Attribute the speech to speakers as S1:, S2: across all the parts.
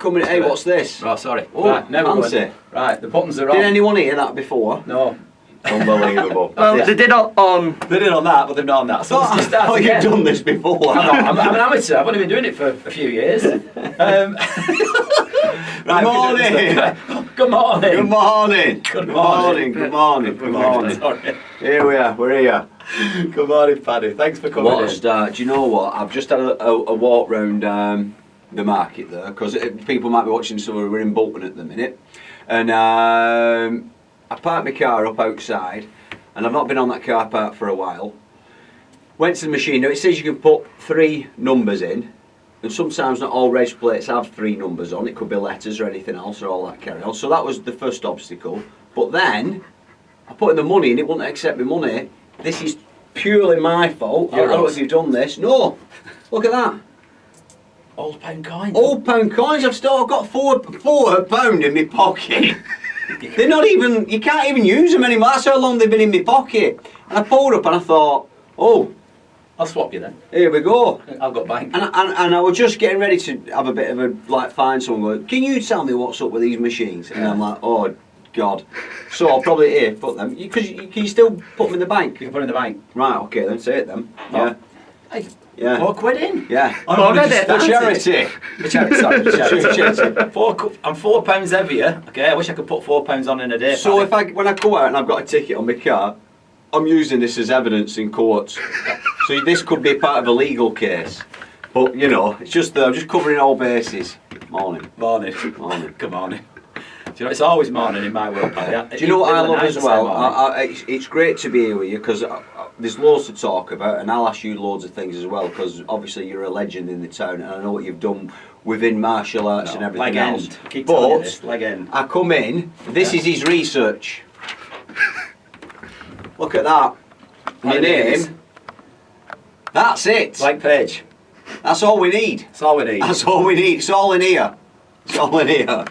S1: coming. Hey, what's this?
S2: Oh, sorry.
S1: Oh,
S2: right, now
S1: fancy.
S2: Right, the buttons are on.
S1: Did anyone hear that before?
S2: No.
S1: Unbelievable.
S3: Well, they did on.
S2: They did on that, but they've not on that. So let's start
S1: You've
S2: again.
S1: done this before.
S2: I'm an amateur. I've only been doing it for a few years. Right,
S1: morning.
S2: Good morning.
S1: Good morning.
S2: Good morning.
S1: Good morning. Good morning.
S2: Sorry.
S1: Here we are. We're here.
S2: Good morning, Paddy. Thanks for coming
S1: What a
S2: in.
S1: start. Do you know what? I've just had a walk round the market there, because people might be watching, so we're in Bolton at the minute. And I parked my car up outside, and I've not been on that car park for a while. Went to the machine. Now it says you can put 3 numbers in, and sometimes not all reg plates have 3 numbers on. It could be letters or anything else or all that carry on. So that was the first obstacle. But then I put in the money and it wouldn't accept my money. This is purely my fault. I don't know if you've done this. No, look at that.
S2: Old pound coins.
S1: Old pound coins. I've got £4 in my pocket. They're not even. You can't even use them anymore. That's how long they've been in my pocket. And I pulled up and I thought, oh,
S2: I'll swap you then.
S1: here we go.
S2: I've got bank.
S1: And I was just getting ready to have a bit of a find someone going, can you tell me what's up with these machines? And I'm like, oh God. So I'll probably put them, because you can still put them in the bank.
S2: You can put it in the bank.
S1: Right, okay, then say it then.
S2: Oh.
S1: Yeah.
S2: Hey,
S1: Yeah.
S2: £4 in.
S1: Yeah.
S2: Oh,
S1: For
S2: fancy.
S1: charity.
S2: For charity, sorry, for charity.
S1: Charity.
S2: I'm £4 heavier. Okay, I wish I could put £4 on in a day.
S1: So
S2: Paddy.
S1: when I go out and I've got a ticket on my car, I'm using this as evidence in court. So this could be part of a legal case. But you know, it's just I'm just covering all bases. Morning.
S2: Morning.
S1: Morning.
S2: Good morning. Do you know, it's always morning in my world, Paddy.
S1: Do you know what I love as well? It's great to be here with you, because there's loads to talk about, and I'll ask you loads of things as well, because obviously you're a legend in the town, and I know what you've done within martial arts and everything else.
S2: Keep telling you
S1: But
S2: this, leg end.
S1: I come in, this is his research. Look at that. My name. That's it.
S2: Like page.
S1: That's all we need.
S2: That's all we need.
S1: That's all we need. It's all in here. It's all in here.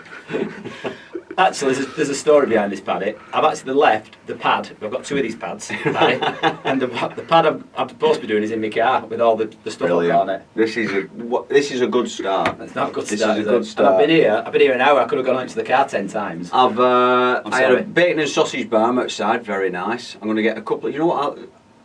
S2: Actually, there's a story behind this, Paddy. I've actually left the pad. I've got 2 of these pads, Paddy, and the pad I'm supposed to be doing is in my car with all the stuff on it.
S1: This is a good start.
S2: It's not a good
S1: This
S2: start.
S1: is a good start.
S2: And I've been here an hour. I could have gone out to the car 10 times.
S1: I had
S2: sorry.
S1: a bacon and sausage barm outside, very nice. I'm going to get a couple. You know what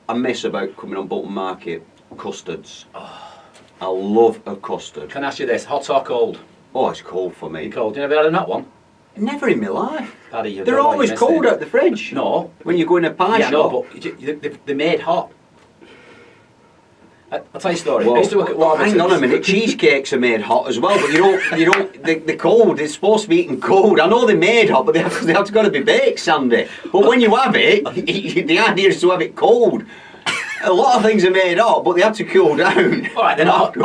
S1: I miss about coming on Bolton Market? Custards.
S2: Oh.
S1: I love a custard.
S2: Can I ask you this, hot or cold?
S1: Oh, it's cold for me.
S2: Cold. You never had a hot one?
S1: Never in my life.
S2: Paddy, you
S1: They're
S2: don't know what
S1: always
S2: you're
S1: cold
S2: missing.
S1: out the fridge.
S2: No.
S1: When you go in a pie
S2: Yeah,
S1: shop.
S2: no, but they're made hot. I'll tell you a story.
S1: Well,
S2: I used to work at Warburton's.
S1: hang on a minute, cheesecakes are made hot as well, but you don't, they're cold, they're supposed to be eaten cold. I know they're made hot, but they have got to be baked, Sandy. But when you have it, the idea is to have it cold. A lot of things are made hot, but they have to cool down.
S2: All right, they're not.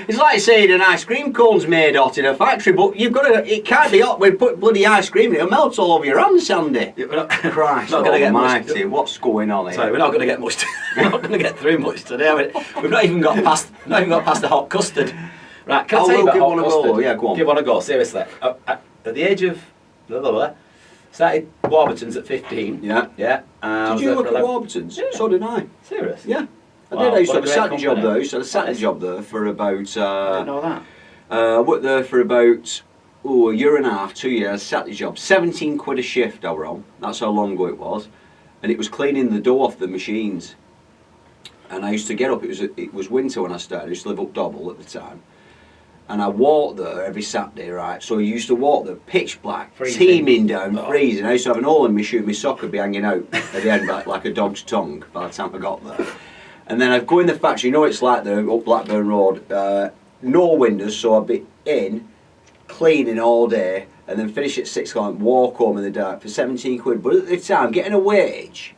S1: It's like saying an ice cream cone's made hot in a factory, but it can't be hot. We put bloody ice cream in it, it'll melt all over your hands, Sandy. Christ
S2: not gonna get much.
S1: almighty, what's going on here?
S2: Sorry, we're not going to get much. We're not going to get through much today. We've not even got past the hot custard. Right, can I tell you about
S1: give
S2: hot
S1: one a
S2: custard?
S1: go. Yeah, go on.
S2: Give one a go. Seriously, at the age of started Warburton's at 15.
S1: Yeah.
S2: Yeah.
S1: Did you work at Warburton's?
S2: Yeah.
S1: So did I.
S2: Serious?
S1: Yeah. I
S2: Wow,
S1: did. I used to
S2: what
S1: have
S2: a
S1: a
S2: great
S1: Saturday job
S2: company.
S1: there. I used to have a Saturday job there for about.
S2: I didn't know that.
S1: I worked there for about a year and a half, 2 years. Saturday job, 17 quid a shift. I were on. That's how long ago it was, and it was cleaning the dough off the machines. And I used to get up. It was winter when I started. I used to live up Dobble at the time, and I walked there every Saturday. Right, so I used to walk there, pitch black,
S2: Freezing.
S1: teeming down, freezing. I used to have an hole in my shoe. My sock would be hanging out at the end like a dog's tongue by the time I got there. And then I'd go in the factory, you know it's like there up Blackburn Road, no windows, so I'd be in, cleaning all day, and then finish at 6 o'clock and walk home in the dark for 17 quid. But at the time, getting a wage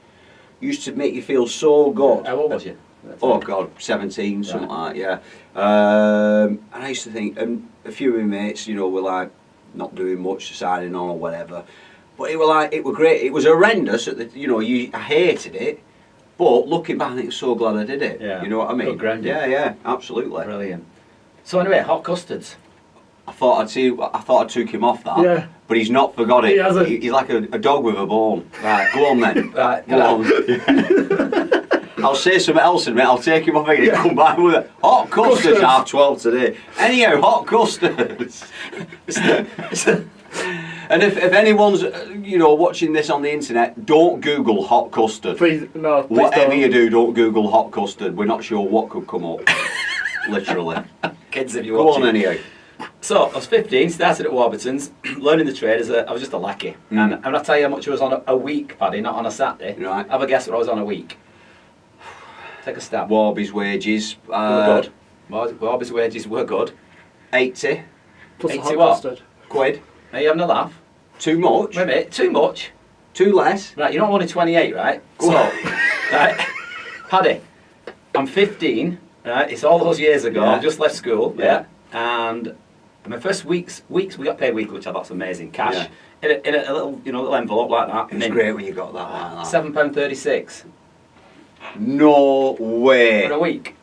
S1: used to make you feel so good.
S2: How old was you?
S1: Oh God, 17, something like that, yeah. And I used to think, and a few of my mates, you know, were like not doing much, signing on or whatever. But it were great. It was horrendous. I hated it. But looking back, I think I'm so glad I did it.
S2: Yeah.
S1: You know what I mean?
S2: Good grounding.
S1: Yeah, absolutely.
S2: Brilliant. So anyway, hot custards.
S1: I thought I took him off that.
S3: Yeah.
S1: But he's not forgot it.
S3: He hasn't.
S1: He's like a dog with a bone. Right, go on then.
S2: Right,
S1: Go on. I'll say something else in a minute. I'll take him off again and come back with it. Hot custards, 12:30 today. Anyhow, hot custards. And if anyone's watching this on the internet, don't Google hot custard.
S3: Please
S1: Whatever
S3: don't.
S1: you do, don't Google hot custard. We're not sure what could come up. Literally.
S2: Kids, if you're
S1: Go
S2: watching.
S1: on anyhow.
S2: So I was 15, started at Warburton's, learning the trade I was just a lackey. And I tell you how much I was on a week, Paddy, not on a Saturday.
S1: Right.
S2: Have a guess what I was on a week. Take a stab.
S1: Warby's wages.
S2: Were good. Warby's wages were good.
S1: 80
S3: Plus
S2: 80
S3: a hot
S2: what?
S3: custard.
S1: quid.
S2: Are you having a laugh?
S1: Too much.
S2: Wait a minute, too much?
S1: Too less.
S2: Right, you're not only 28, right?
S1: Go
S2: so,
S1: on.
S2: right, Paddy, I'm 15, right? It's all those years ago.
S1: Yeah.
S2: I just left school,
S1: Yeah.
S2: and my first weeks we got paid weekly, which I thought's amazing. Cash
S1: Yeah.
S2: in a little little envelope like that.
S1: It was great when you got that like that.
S2: £7.36
S1: No way.
S2: for a week.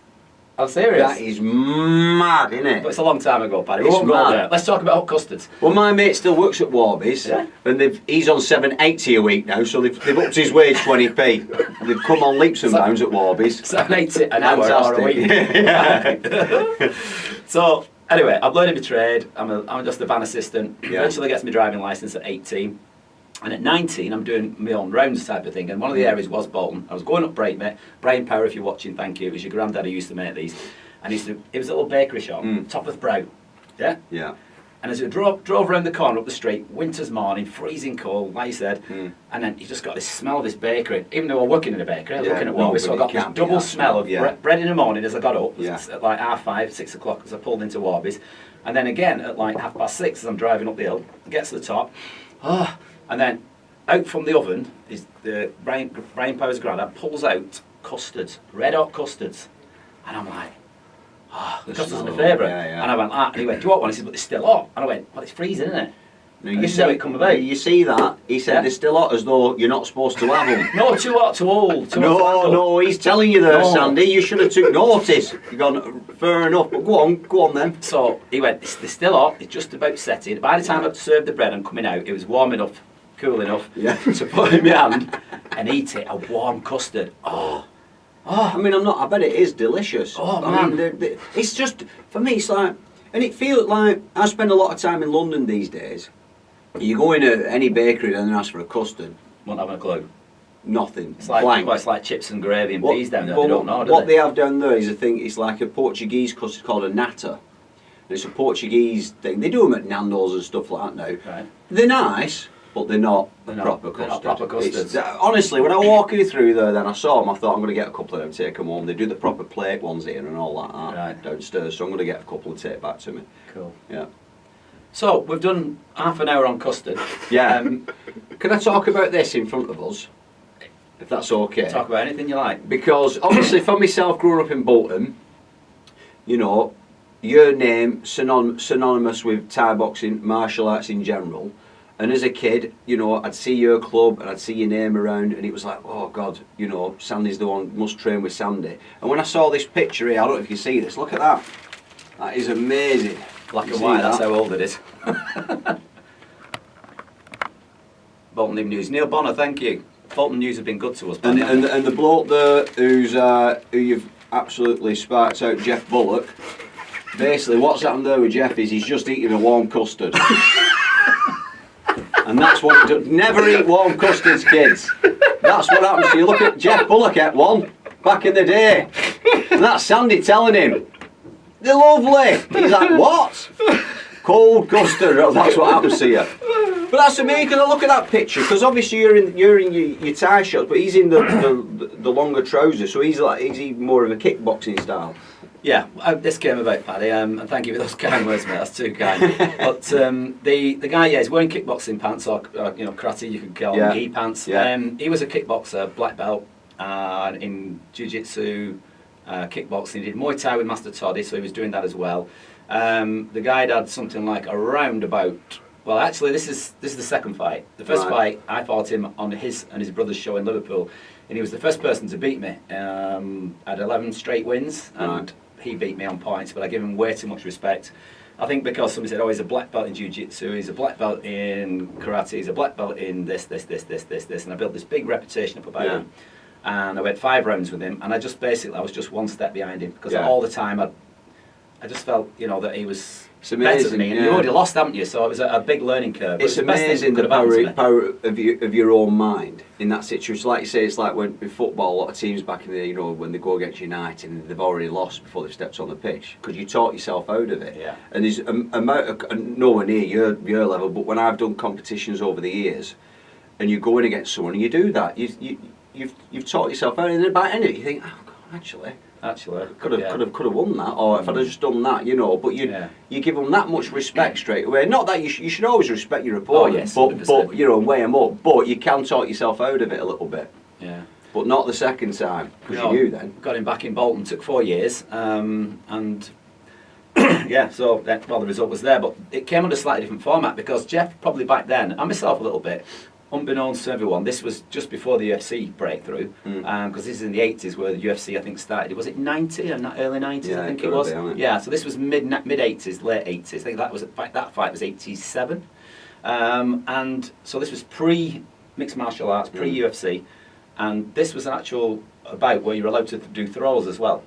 S2: I'm serious.
S1: That is mad, isn't
S2: But
S1: it?
S2: it's a long time ago, Paddy. We
S1: It's
S2: won't go
S1: mad.
S2: there. Let's talk about hot custards.
S1: Well, my mate still works at Warby's,
S2: Yeah.
S1: and he's on 7.80 a week now, so they've upped his wage 20p. They've come on leaps and bounds at Warby's.
S2: £7.80 an hour or a week.
S1: Yeah.
S2: So anyway, I'm learning my trade. I'm just a van assistant.
S1: Yeah.
S2: Eventually gets my driving licence at 18. And at 19, I'm doing my own rounds type of thing. And one of the areas was Bolton. I was going up Brain Power, if you're watching, thank you. It was your granddad who used to make these. And it was a little bakery shop, top of the brow. Yeah?
S1: Yeah.
S2: And as we drove around the corner up the street, winter's morning, freezing cold, like you said, and then you just got this smell of this bakery. Even though I'm working in a bakery, I was
S1: Yeah,
S2: looking at
S1: no,
S2: Warby, so I
S1: but
S2: got
S1: it
S2: this
S1: can't be
S2: double
S1: that
S2: smell of
S1: smell, yeah.
S2: bread in the morning as I got up,
S1: Yeah.
S2: at like 5:30, 6 o'clock as I pulled into Warby's. And then again at like 6:30 as I'm driving up the hill, gets to the top, and then out from the oven is the Brian Power's granddad pulls out custards, red hot custards. And I'm like, the custard's my favourite.
S1: Yeah, yeah.
S2: And I went, and he went, do you want one? He said, but they're still hot. And I went, well, it's freezing, isn't it?
S1: No,
S2: And this is how it come about.
S1: You see that? He said
S2: Yeah.
S1: they're still hot as though you're not supposed to have them.
S2: No, too hot, too old. Too hot to handle.
S1: No, he's telling you there,
S2: No.
S1: Sandy. You should have took notice. You've gone, fair enough, but go on then.
S2: So he went, they're still hot, they're just about setting. By the time I'd served the bread and coming out, it was warm enough, cool enough
S1: Yeah.
S2: to put in my hand and eat it, a warm custard.
S1: I mean, I bet it is delicious.
S2: Oh,
S1: I
S2: man.
S1: mean, it's just, for me, it's like, and it feels like, I spend a lot of time in London these days. You go in any bakery and ask for a custard,
S2: Won't have a clue.
S1: nothing,
S2: It's like,
S1: blank.
S2: well, it's like chips and gravy and
S1: What-
S2: peas down there,
S1: well,
S2: they don't know, do
S1: what
S2: they?
S1: they have down there is a thing, it's like a Portuguese custard called a nata. And it's a Portuguese thing. They do them at Nando's and stuff like that now.
S2: Right.
S1: They're nice, but they're not proper
S2: they're
S1: custard.
S2: not proper custards.
S1: Honestly, when I was walking through there, then I saw them, I thought I'm going to get a couple of them, take them home. They do the proper plate ones here and all like that
S2: Right.
S1: downstairs, so I'm going to get a couple and take back to me.
S2: Cool.
S1: Yeah.
S2: So, we've done half an hour on custard.
S1: Yeah. Can I talk about this in front of us? If that's okay.
S2: Talk about anything you like.
S1: Because obviously for myself growing up in Bolton, you know, your name synonymous with Thai boxing, martial arts in general. And as a kid, you know, I'd see your club and I'd see your name around and it was like, oh God, you know, Sandy's the one, must train with Sandy. And when I saw this picture here, I don't know if you can see this, look at that. That is amazing.
S2: Black
S1: You
S2: and
S1: see
S2: white, that's
S1: that?
S2: how old it is. Bolton Evening News. Neil Bonner, thank you. Bolton News have been good to us.
S1: And,
S2: Paddy.
S1: and the bloke there who you've absolutely sparked out, Jeff Bullock, basically what's happened there with Jeff is he's just eating a warm custard. And that's what it does. Never eat warm custards, kids. That's what happens to you. Look at Jeff Bullock ate one back in the day. And that's Sandy telling him, they're lovely. He's like, what? Cold custard. That's what happens to you. But that's amazing because I look at that picture because obviously you're in your tie shorts, but he's in the longer trousers, so he's more of a kickboxing style.
S2: Yeah, this came about, Paddy, and thank you for those kind words, mate. That's too kind. But the guy, yeah, he's wearing kickboxing pants or karate, you could call them gi pants.
S1: Yeah.
S2: He was a kickboxer, black belt in jiu-jitsu, kickboxing. He did Muay Thai with Master Toddy, so he was doing that as well. The guy had something like around about. Well, actually, this is the second fight. The first fight, I fought him on his and his brother's show in Liverpool, and he was the first person to beat me. Had 11 straight wins, and he beat me on points, but I give him way too much respect. I think because somebody said, oh, he's a black belt in jiu-jitsu, he's a black belt in karate, he's a black belt in this, and I built this big reputation up about him. and I went 5 rounds with him, and I was just one step behind him, because
S1: Yeah.
S2: all the time I just felt, you know, that he was
S1: It's amazing,
S2: better than me, and you already lost, haven't you? So it was a big learning curve.
S1: It's
S2: the best thing
S1: amazing
S2: that
S1: the
S2: could have happened to me.
S1: power of your own mind in that situation. Like you say, it's like when in football, a lot of teams back in the day, you know, when they go against United and they've already lost before they've stepped on the pitch, because you talk yourself out of it.
S2: Yeah.
S1: And there's nowhere near your level, but when I've done competitions over the years, and you go in against someone and you do that, you've taught yourself out, and then by the end of it, you think, oh God, actually. Could have won that, or if I'd have just done that, you know. But you give them that much respect straight away. Not that you should always respect your opponent, but you know, weigh them up. But you can talk yourself out of it a little bit.
S2: Yeah.
S1: But not the second time, because you knew then.
S2: Got him back in Bolton, took 4 years, and yeah, so the result was there. But it came under a slightly different format, because Jeff probably back then, and myself a little bit, unbeknownst to everyone, this was just before the UFC breakthrough, because this is in the 80s where the UFC I think started. Was it 90 or early 90s?
S1: Yeah,
S2: I think it was.
S1: Yeah,
S2: so this was mid 80s, late 80s. I think that fight was 87, and so this was pre mixed martial arts, pre UFC, and this was an actual bout where you're allowed to do throws as well.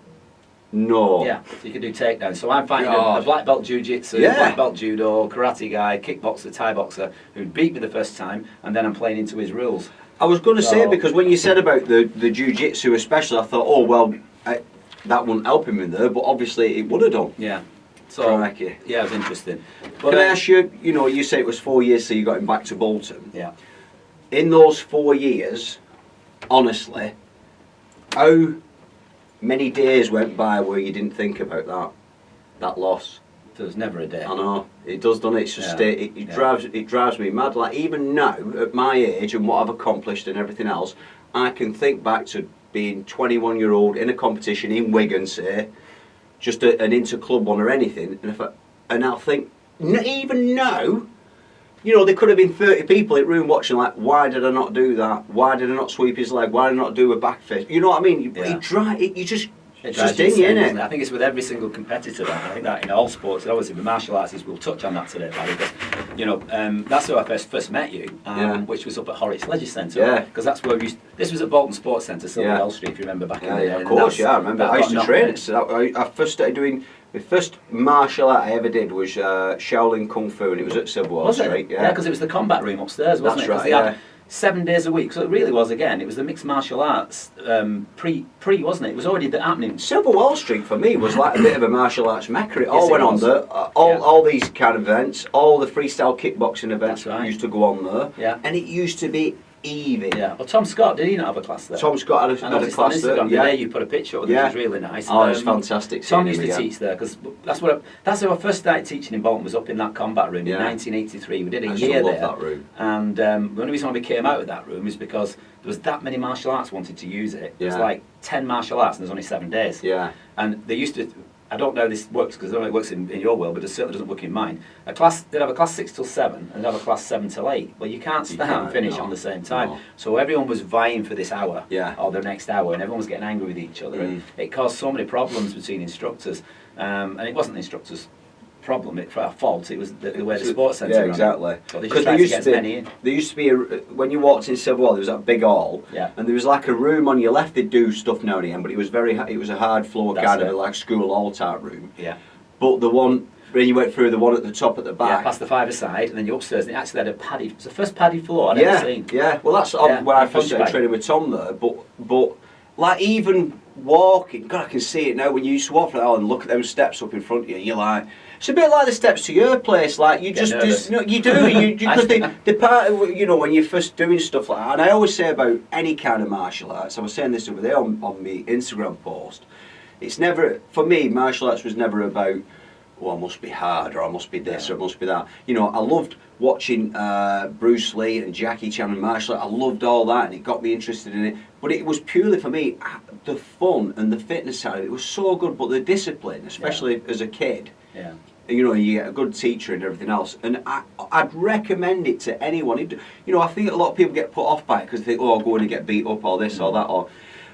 S1: No.
S2: Yeah, so you could do takedowns. So I'm fighting a black belt jiu-jitsu, black belt judo, karate guy, kickboxer, Thai boxer, who beat me the first time, and then I'm playing into his rules.
S1: I was going to say, because when you said about the jiu-jitsu especially, I thought, oh well, that wouldn't help him in there, but obviously it would have done.
S2: Yeah. So
S1: Crikey.
S2: yeah, it was interesting. But,
S1: can I ask you, you know, you say it was 4 years, so you got him back to Bolton.
S2: Yeah.
S1: In those 4 years, honestly, how many days went by where you didn't think about that loss?
S2: There was never a day.
S1: I know it does, doesn't it? It's just it drives me mad. Like even now, at my age and what I've accomplished and everything else, I can think back to being 21-year-old in a competition in Wigan, say, just an inter-club one or anything, and I'll think, even now, you know, there could have been 30 people in the room watching, like, why did I not do that? Why did I not sweep his leg? Why did I not do a back fist? You know what I mean? It's just in you, innit?
S2: I think it's with every single competitor. I think that in all sports, obviously with martial arts, we'll touch on that today, Paddy, because, you know, that's how I first met you, which was up at Horwich Leisure Centre.
S1: Yeah.
S2: Because that's where this was at Bolton Sports Centre, Silver Well Street, if you remember back in the day.
S1: Yeah, of course, I remember. I used to train. So I first started doing. The first martial art I ever did was Shaolin Kung Fu, and it was at Silver Well Street.
S2: Yeah, because it was the combat room upstairs, wasn't it?
S1: That's right.
S2: Had 7 days a week, so it really was. Again, it was the mixed martial arts pre, wasn't it? It was already happening.
S1: Silver Well Street for me was like a bit of a martial arts mecca. It all went on there. All these kind of events, all the freestyle kickboxing events used to go on there.
S2: Yeah.
S1: And it used to be even.
S2: Yeah. Well, Tom Scott, did he not have a class there?
S1: Tom Scott had a class there.
S2: Yeah. You put a picture up, which was really nice.
S1: Oh, it was fantastic.
S2: Tom used to teach there, because that's how I first started teaching in Bolton, was up in that combat room in 1983. We did a year there.
S1: That room.
S2: And the only reason why we came out of that room is because there was that many martial arts wanted to use it. It was like 10 martial arts, and there's only 7 days.
S1: Yeah.
S2: And they used to. I don't know how this works, because I don't know it works in your world, but it certainly doesn't work in mine. They'd have a class 6 till 7 and they'd have a class 7 till 8. Well, you can't start and finish on the same time. No. So everyone was vying for this hour or the next hour, and everyone was getting angry with each other. And it caused so many problems between instructors. And it wasn't the instructors' problem, fault, it was the way the sports centre ran.
S1: Yeah, exactly.
S2: Because there
S1: used to be when you walked in Silver Well, there was that big hall, and there was like a room on your left. They'd do stuff now and again, but it was a hard floor, kind of like school hall type room.
S2: Yeah.
S1: But the one when you went through, the one at the top at the back,
S2: past the 5-a-side, and then you upstairs, and it actually had a paddy. It was the first paddy floor I'd ever seen.
S1: Yeah. Well, that's where I first started training with Tom there. But like even walking, God, I can see it now. When you used to walk for that and look at them steps up in front of you, you're like. It's a bit like the steps to your place, like you just you know, you do, because the part of, you know, when you're first doing stuff like that. And I always say about any kind of martial arts, I was saying this over there on my Instagram post, it's never, for me, martial arts was never about, oh, I must be hard, or I must be this, or I must be that. You know, I loved watching Bruce Lee and Jackie Chan and martial arts. I loved all that, and it got me interested in it. But it was purely for me, the fun and the fitness side of it was so good, but the discipline, especially as a kid.
S2: Yeah.
S1: You know, you get a good teacher and everything else, and I'd recommend it to anyone. You know, I think a lot of people get put off by it because they think, oh, I'll go in and get beat up or this or that,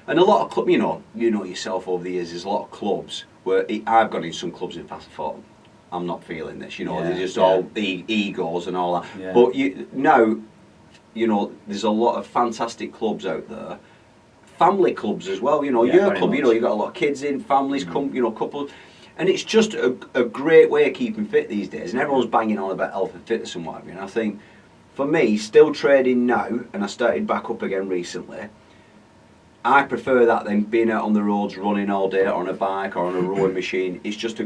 S1: and a lot of clubs. You know yourself over the years. There's a lot of clubs where I've gone in some clubs in past thought, I'm not feeling this. You know, they're just all the egos and all that. Yeah. But now, you know, there's a lot of fantastic clubs out there, family clubs as well. You know,
S2: Yeah,
S1: your
S2: very
S1: club, you
S2: much.
S1: know, you've got a lot of kids in, families come, you know, couples. And it's just a great way of keeping fit these days. And everyone's banging on about health and fitness and what have you. And I think, for me, still trading now, and I started back up again recently, I prefer that than being out on the roads running all day on a bike or on a rowing machine. It's just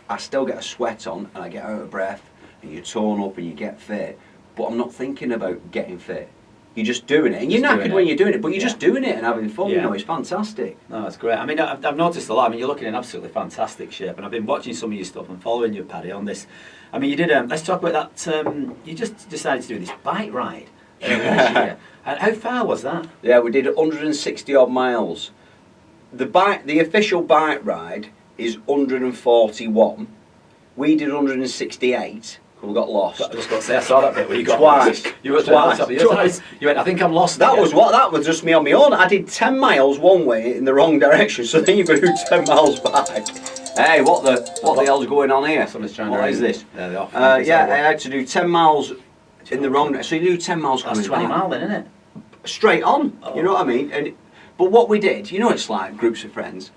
S1: I still get a sweat on and I get out of breath and you tone up and you get fit, but I'm not thinking about getting fit. You're just doing it, and you're knackered when you're doing it, but you're just doing it and having fun. You know, it's fantastic.
S2: No, that's great. I mean, I've noticed a lot. I mean, you're looking in absolutely fantastic shape, and I've been watching some of your stuff and following you, Paddy, on this. I mean, you did. Let's talk about that. You just decided to do this bike ride. And how far was that?
S1: Yeah, we did 160 odd miles. The official bike ride is 141. We did 168. We got lost.
S2: I was going to say, I saw that bit where you got
S1: twice.
S2: Lost. You were twice. You went, I think I'm lost.
S1: That was just me on my own. I did 10 miles one way in the wrong direction, so then you've got to do 10 miles back. Hey, what the hell's going on here?
S2: Somebody's trying
S1: what is this?
S2: Yeah,
S1: I had to do 10 miles in the wrong direction. So you do 10 miles coming
S2: That's 20
S1: back.
S2: miles then, isn't it?
S1: Straight on, you know what I mean? But what we did, you know, it's like groups of friends.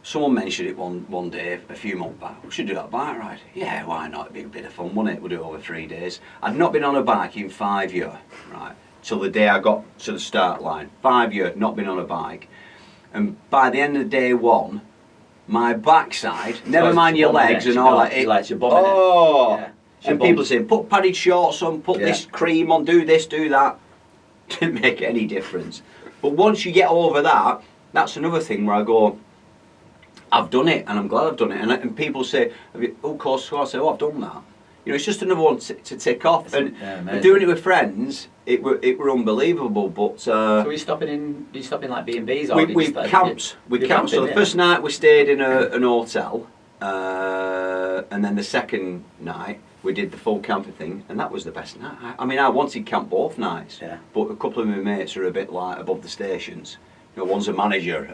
S1: Someone mentioned it one day a few months back. We should do that bike ride. Yeah, why not? It'd be a bit of fun, wouldn't it? We'll do it over 3 days. I'd not been on a bike in 5 years, right? Till the day I got to the start line. 5 years, not been on a bike. And by the end of day one, my backside, never mind your legs and all that. And people saying, put padded shorts on, put this cream on, do this, do that. Didn't make any difference. But once you get over that, that's another thing where I go, I've done it, and I'm glad I've done it. And people say, of course, I say, I've done that. You know, it's just another one to tick off. And doing it with friends, it were unbelievable. But
S2: so were you stopping in? Did you stop in like B&Bs?
S1: We camped. We camped. So the first night we stayed in an hotel, and then the second night we did the full camping thing, and that was the best night. I mean, I wanted camp both nights, but a couple of my mates are a bit like above the stations. You know, one's a manager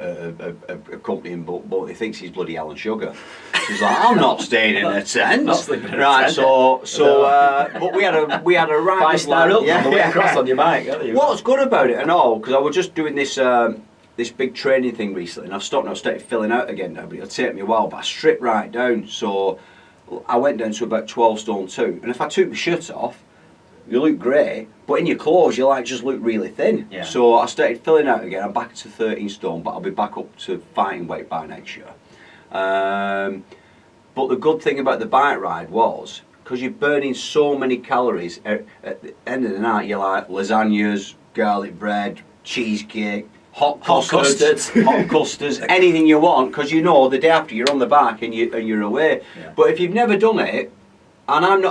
S1: a company in but he thinks he's bloody Alan Sugar. He's like, I'm not staying in a tent.
S2: Not sleeping in a
S1: right,
S2: tent.
S1: But we had a right
S2: 5-star up on the way across on your bike.
S1: What's good about it and all, because I was just doing this this big training thing recently, and I've stopped and I've started filling out again now, but it'll take me a while. But I stripped right down, so I went down to about 12 stone 2, and if I took my shirt off, you look great, but in your clothes you like just look really thin.
S2: Yeah.
S1: So I started filling out again. I'm back to 13 stone, but I'll be back up to fighting weight by next year. But the good thing about the bike ride was, because you're burning so many calories, at the end of the night you're like lasagnas, garlic bread, cheesecake, hot custards, anything you want, because you know the day after you're on the bike and you're away.
S2: Yeah.
S1: But if you've never done it, and I'm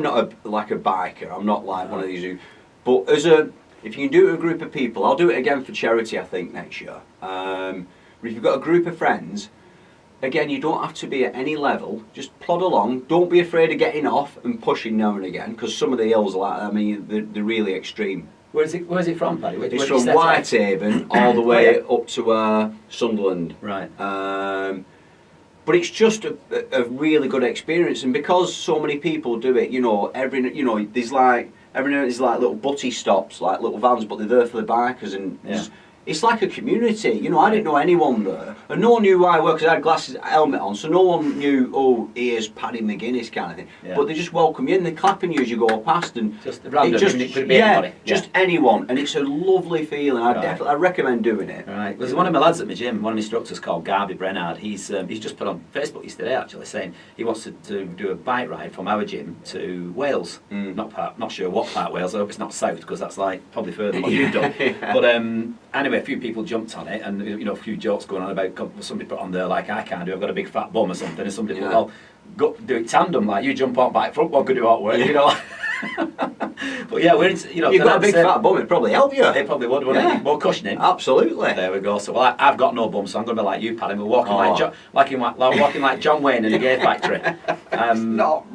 S1: not like a biker. I'm not like one of these who. But if you can do it with a group of people, I'll do it again for charity. I think next year. But if you've got a group of friends, again, you don't have to be at any level. Just plod along. Don't be afraid of getting off and pushing now and again, because some of the hills are like, I mean, they're really extreme.
S2: Where's it from, Paddy?
S1: It's from Whitehaven all the way up to Sunderland.
S2: Right.
S1: But it's just a really good experience, and because so many people do it, you know, there's like little butty stops, like little vans, but they're there for the bikers, and it's like a community. You know, I didn't know anyone there, and no one knew who I were because I had glasses, helmet on, so no one knew. Oh, here's Paddy McGuinness kind of thing. Yeah. But they just welcome you, and they're clapping you as you go past, and
S2: just random. It could be anybody.
S1: Just anyone, and it's a lovely feeling. I recommend doing it.
S2: Right. There's one of my lads at my gym, one of my instructors called Garby Brennard. He's just put on Facebook yesterday actually saying he wants to do a bike ride from our gym to Wales. Not sure what part of Wales. I hope it's not south, because that's like probably further than what you've done. But anyway, a few people jumped on it, and you know, a few jokes going on about somebody put on there like, I can't do, I've got a big fat bum or something, and somebody put, well, go do it tandem, like you jump on back front, one could do all work, you know. But yeah, you've
S1: got a big fat bum, it'd probably help you.
S2: It probably would, wouldn't it? More cushioning.
S1: Absolutely.
S2: There we go. So well, I've got no bum, so I'm going to be like you, Paddy. We're walking walking like John Wayne in the Gay Factory.
S1: Not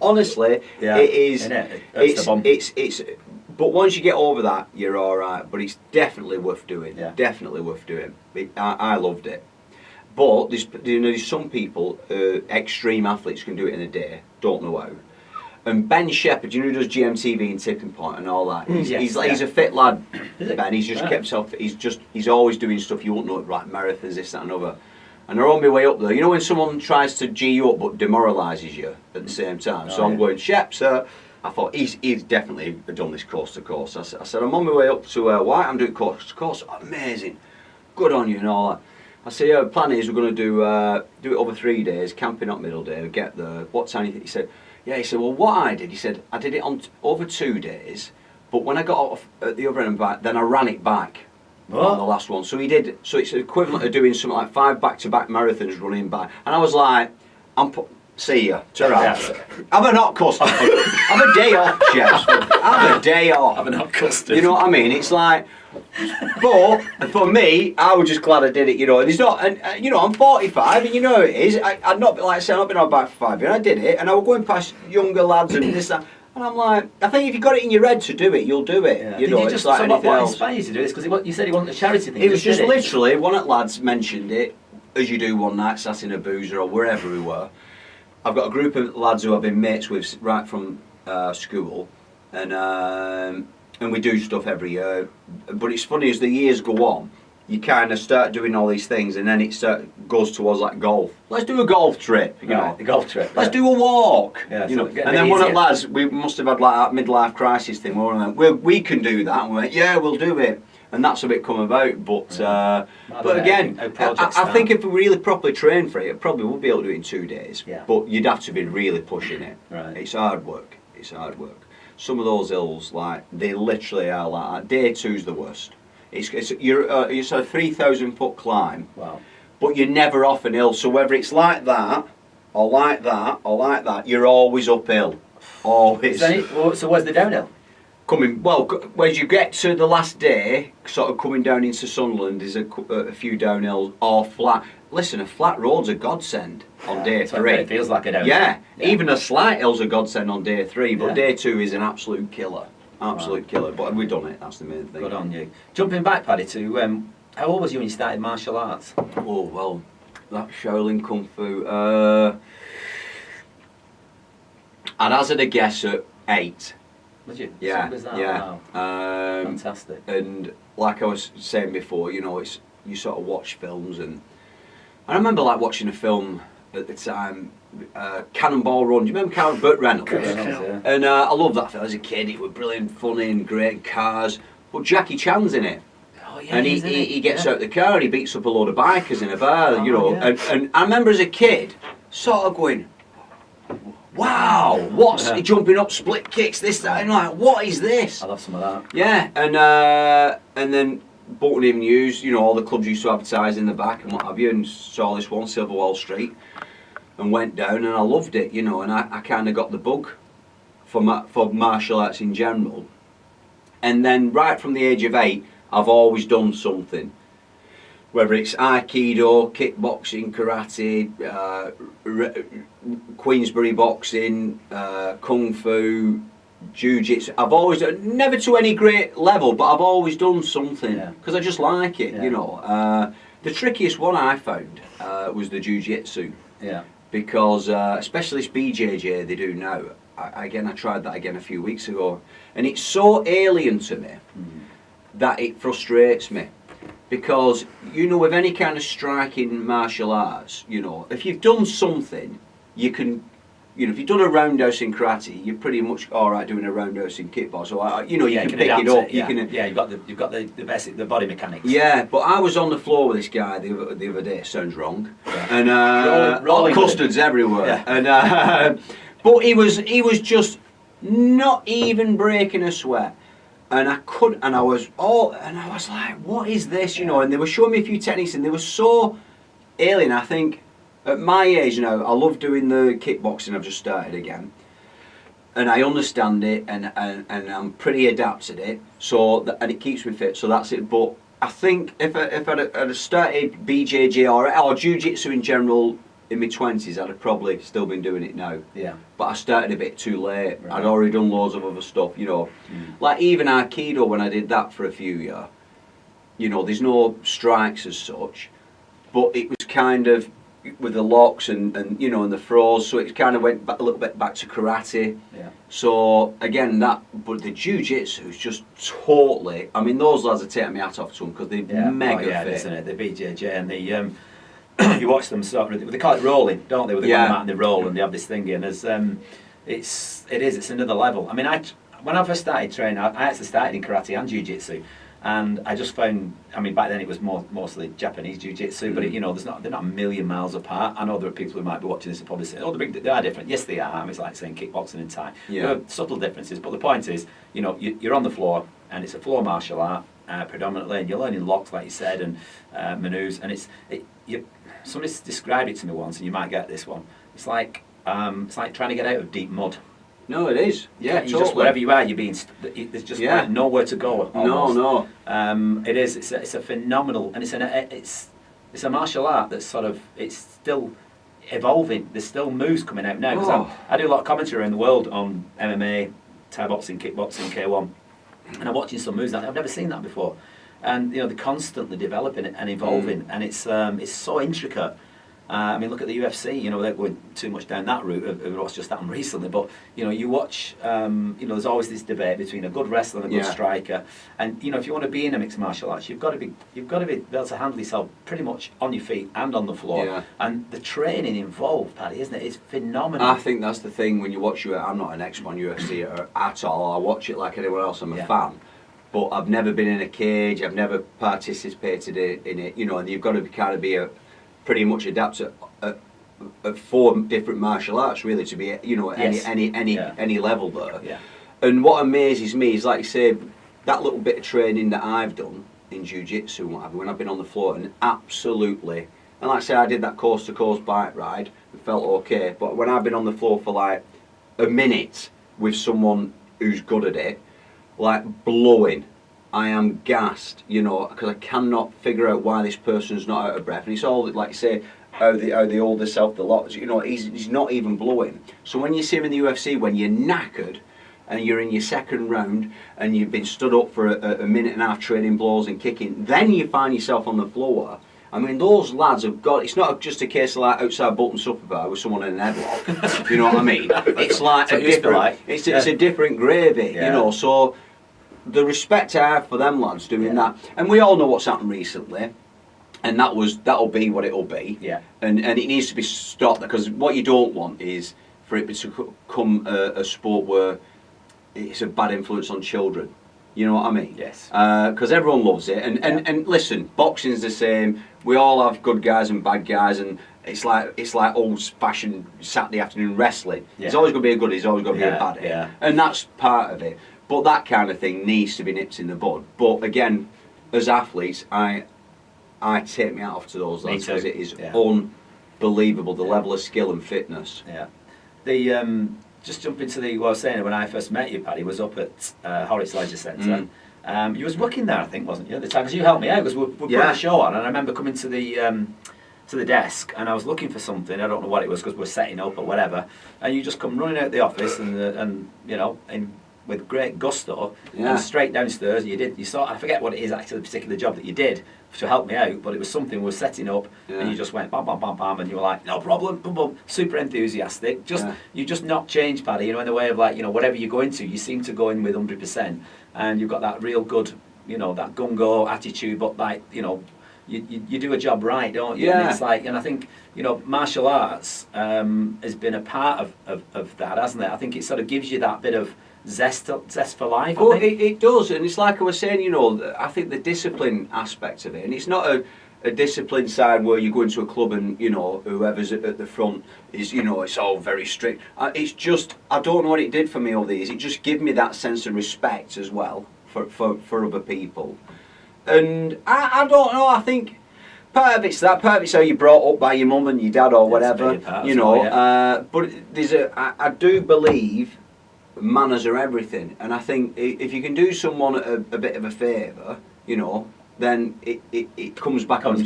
S1: honestly, it is. It's. But once you get over that, you're all right. But it's definitely worth doing. Yeah. Definitely worth doing. I loved it. But there's some people, extreme athletes, can do it in a day. Don't know how. And Ben Shepherd, you know who does GMTV and Tipping Point and all that? He's a fit lad, Ben. He's just kept himself, he's always doing stuff you won't know, like marathons, this, that and other. And they're on my way up there. You know when someone tries to G you up but demoralises you at the same time? So I'm going, Shep, sir. I thought, he's definitely done this course to course. I said, I'm on my way up to White, I'm doing course to course. Oh, amazing. Good on you and all that. I said, yeah, the plan is we're going to do it over 3 days, camping up middle day, we get there. What time do you think? He said, well, what I did, he said, I did it on over 2 days, but when I got off at the other end and back, then I ran it back on the last one. So he did, so it's equivalent of doing something like 5 back-to-back marathons running back. And I was like, see ya, ta-ra. Have a hot custard. Have a day off, Jeff. Have a day off.
S2: Have a hot custard.
S1: You know what I mean? It's like, but for me, I was just glad I did it, you know. And it's not, and you know, I'm 45, and you know it is. I'd not, like I said, I've not been on bike for 5 years. I did it, and I was going past younger lads and this, that. And I'm like, I think if you've got it in your head to do it, you'll do it.
S2: Yeah.
S1: You know,
S2: it's like anything else. What inspired you to do this? Because you said you wanted a charity thing.
S1: It was just literally, one of the lads mentioned it, as you do one night, sat in a boozer or wherever we were. I've got a group of lads who I've been mates with right from school, and we do stuff every year. But it's funny, as the years go on, you kind of start doing all these things, and then it goes towards like golf. Let's do a golf trip, you know.
S2: A golf trip.
S1: Let's do a walk, you know.
S2: And
S1: then one of the lads, we must have had like that midlife crisis thing. We can do that. And we went, yeah, we'll do it. And that's a bit come about, but again, I think if we really properly train for it, probably would be able to do it in 2 days.
S2: Yeah.
S1: You'd have to be really pushing it.
S2: Right.
S1: It's hard work. It's hard work. Some of those hills, like they literally are like that. Day 2's the worst. It's a 3,000 foot climb.
S2: Wow. But
S1: you're never off an hill. So whether it's like that, or like that, or like that, you're always uphill. Always.
S2: So where's the downhill?
S1: As you get to the last day, sort of coming down into Sunderland, is a few downhills or flat. Listen, a flat road's a godsend on day 3.
S2: It feels like a downhill.
S1: Yeah, even a slight hill's a godsend on day 3, but day 2 is an absolute killer. Absolute killer. But we've done it, that's the main thing.
S2: Good on you. Jumping back, Paddy, to how old was you when you started martial arts?
S1: Oh, well, that Shaolin Kung Fu. I'd hazard a guess at 8.
S2: Was you?
S1: Yeah,
S2: was that?
S1: yeah.
S2: Wow. Fantastic.
S1: And like I was saying before, you know, you sort of watch films, and I remember like watching a film at the time, Cannonball Run. Do you remember Burt Reynolds?
S2: Yeah.
S1: And I loved that film as a kid. It was brilliant, funny, and great cars. But Jackie Chan's in it.
S2: Oh, yeah,
S1: and he gets out the car and he beats up a load of bikers in a bar, you know. Yeah. And I remember as a kid, sort of going, wow, what's he jumping up, split kicks, this, that, and like, what is this?
S2: I love some of that.
S1: Yeah, and then Bolton Evening News, you know, all the clubs used to advertise in the back and what have you, and saw this one, Silver Wall Street, and went down, and I loved it, you know, and I kind of got the bug for martial arts in general. And then right from the age of 8, I've always done something. Whether it's Aikido, kickboxing, karate, Queensbury boxing, Kung Fu, Jiu-Jitsu. I've always done, never to any great level, but I've always done something because I just like it, you know. The trickiest one I found was the Jiu-Jitsu.
S2: Yeah.
S1: Because specialist BJJ they do now. I tried that again a few weeks ago, and it's so alien to me that it frustrates me. Because, you know, with any kind of striking martial arts, you know, if you've done something, you can, you know, if you've done a roundhouse in karate, you're pretty much all right doing a roundhouse in kickbox. So, you know, you can pick it up.
S2: You've got the basic, the body mechanics.
S1: Yeah, but I was on the floor with this guy the other day. Sounds wrong. Yeah. And rolling custards everywhere. Yeah. And but he was just not even breaking a sweat. And I was like, what is this, you know? And they were showing me a few techniques, and they were so alien. I think at my age now, I love doing the kickboxing. I've just started again, and I understand it, and I'm pretty adept at it. And it keeps me fit. So that's it. But I think if I'd started BJJ or Jiu-Jitsu in general in my 20s, I'd have probably still been doing it now.
S2: Yeah. But
S1: I started a bit too late. Right. I'd already done loads of other stuff, you know. Like even Aikido, when I did that for a few years, you know, there's no strikes as such, but it was kind of, with the locks and you know, and the throws, so it kind of went back, a little bit back to karate.
S2: Yeah.
S1: So again, but the jiu-jitsu is just totally. I mean, those lads are taking me hat off to them because they're mega fit.
S2: Isn't it? The BJJ and the you watch them sort of, they call it rolling, don't they? With the mat and they roll and they have this thing in. As it's another level. I mean, when I first started training, I actually started in karate and jiu-jitsu. And I just found, I mean, back then it was mostly Japanese jiu-jitsu, but you know, they're not a million miles apart. I know there are people who might be watching this and probably say, oh, they are different. Yes, they are. I mean, it's like saying kickboxing and Thai.
S1: Yeah.
S2: There are subtle differences, but the point is, you know, you're on the floor, and it's a floor martial art predominantly, and you're learning locks, like you said, and maneuvers, and somebody described it to me once, and you might get this one. It's like trying to get out of deep mud.
S1: No, it is. Yeah,
S2: you
S1: totally.
S2: just wherever you are, you're being. There's just like nowhere to go. Almost.
S1: No.
S2: It is. It's a phenomenal, and it's a martial art that's sort of, it's still evolving. There's still moves coming out now. Because I do a lot of commentary around the world on MMA, Thai boxing, kickboxing, K1, and I'm watching some moves that I've never seen that before. And you know, they're constantly developing it and evolving, and it's so intricate. I mean, look at the UFC. You know, without going too much down that route of what's just happened recently. But you know, you watch. You know, there's always this debate between a good wrestler and a good striker. And you know, if you want to be in a mixed martial arts, you've got to be able to handle yourself pretty much on your feet and on the floor.
S1: Yeah.
S2: And the training involved, Paddy, isn't it? It's phenomenal.
S1: I think that's the thing when you watch UFC. I'm not an expert on UFC at all. I watch it like anyone else. I'm a fan. But I've never been in a cage. I've never participated in it. You know, and you've got to be pretty much adapt at 4 different martial arts really to be, you know, any level there.
S2: Yeah.
S1: And what amazes me is, like you say, that little bit of training that I've done in jiu-jitsu and what have you, when I've been on the floor, and absolutely, and like I say, I did that coast to coast bike ride, it felt okay, but when I've been on the floor for like a minute with someone who's good at it, like blowing, I am gassed, you know, because I cannot figure out why this person's not out of breath. And it's all, like you say, how they hold themselves the lot. You know, he's not even blowing. So when you see him in the UFC, when you're knackered and you're in your second round and you've been stood up for a minute and a half training blows and kicking, then you find yourself on the floor. I mean, those lads have got. It's not just a case of like outside Bolton Supper Bar with someone in an headlock. You know what I mean? It's like it's a different gravy.
S2: Yeah.
S1: You know, so. The respect I have for them lads doing that, and we all know what's happened recently, and that'll be what it'll be.
S2: Yeah.
S1: And it needs to be stopped, because what you don't want is for it to become a sport where it's a bad influence on children. You know what I mean?
S2: Yes.
S1: Because everyone loves it, and listen, boxing's the same. We all have good guys and bad guys, and it's like old-fashioned Saturday afternoon wrestling. Yeah. There's always going to be a goodie, there's always going to be a baddie, and that's part of it. But that kind of thing needs to be nipped in the bud. But again, as athletes, I take my hat off to those lads, because it is unbelievable, the level of skill and fitness.
S2: Yeah. The just jump into what I was saying, when I first met you, Paddy, was up at Horwich Leisure Centre. You was working there, I think, wasn't you, at the time? Because you helped me out, because we put a show on, and I remember coming to the desk, and I was looking for something. I don't know what it was, because we're setting up or whatever, and you just come running out the office, and you know, with great gusto, and straight downstairs. You saw, I forget what it is actually, the particular job that you did to help me out, but it was something we were setting up, and you just went bam bam bam bam, and you were like, no problem, boom boom, super enthusiastic. You just not changed, Paddy, you know, in the way of like, you know, whatever you go into, you seem to go in with 100%, and you've got that real good, you know, that gung-ho attitude, but like, you know, you do a job right, don't you? And it's like, and I think, you know, martial arts has been a part of that, hasn't it? I think it sort of gives you that bit of zest for life.
S1: Well, it does, and it's like I was saying, you know, I think the discipline aspect of it, and it's not a discipline side where you go into a club and, you know, whoever's at the front is, you know, it's all very strict. It's just, I don't know what it did for me over the years. It just gave me that sense of respect as well for other people. And I don't know, I think part of it's that, part of it's how you're brought up by your mum and your dad or whatever, you know. But I do believe manners are everything, and I think if you can do someone a bit of a favour, you know, then it comes back onto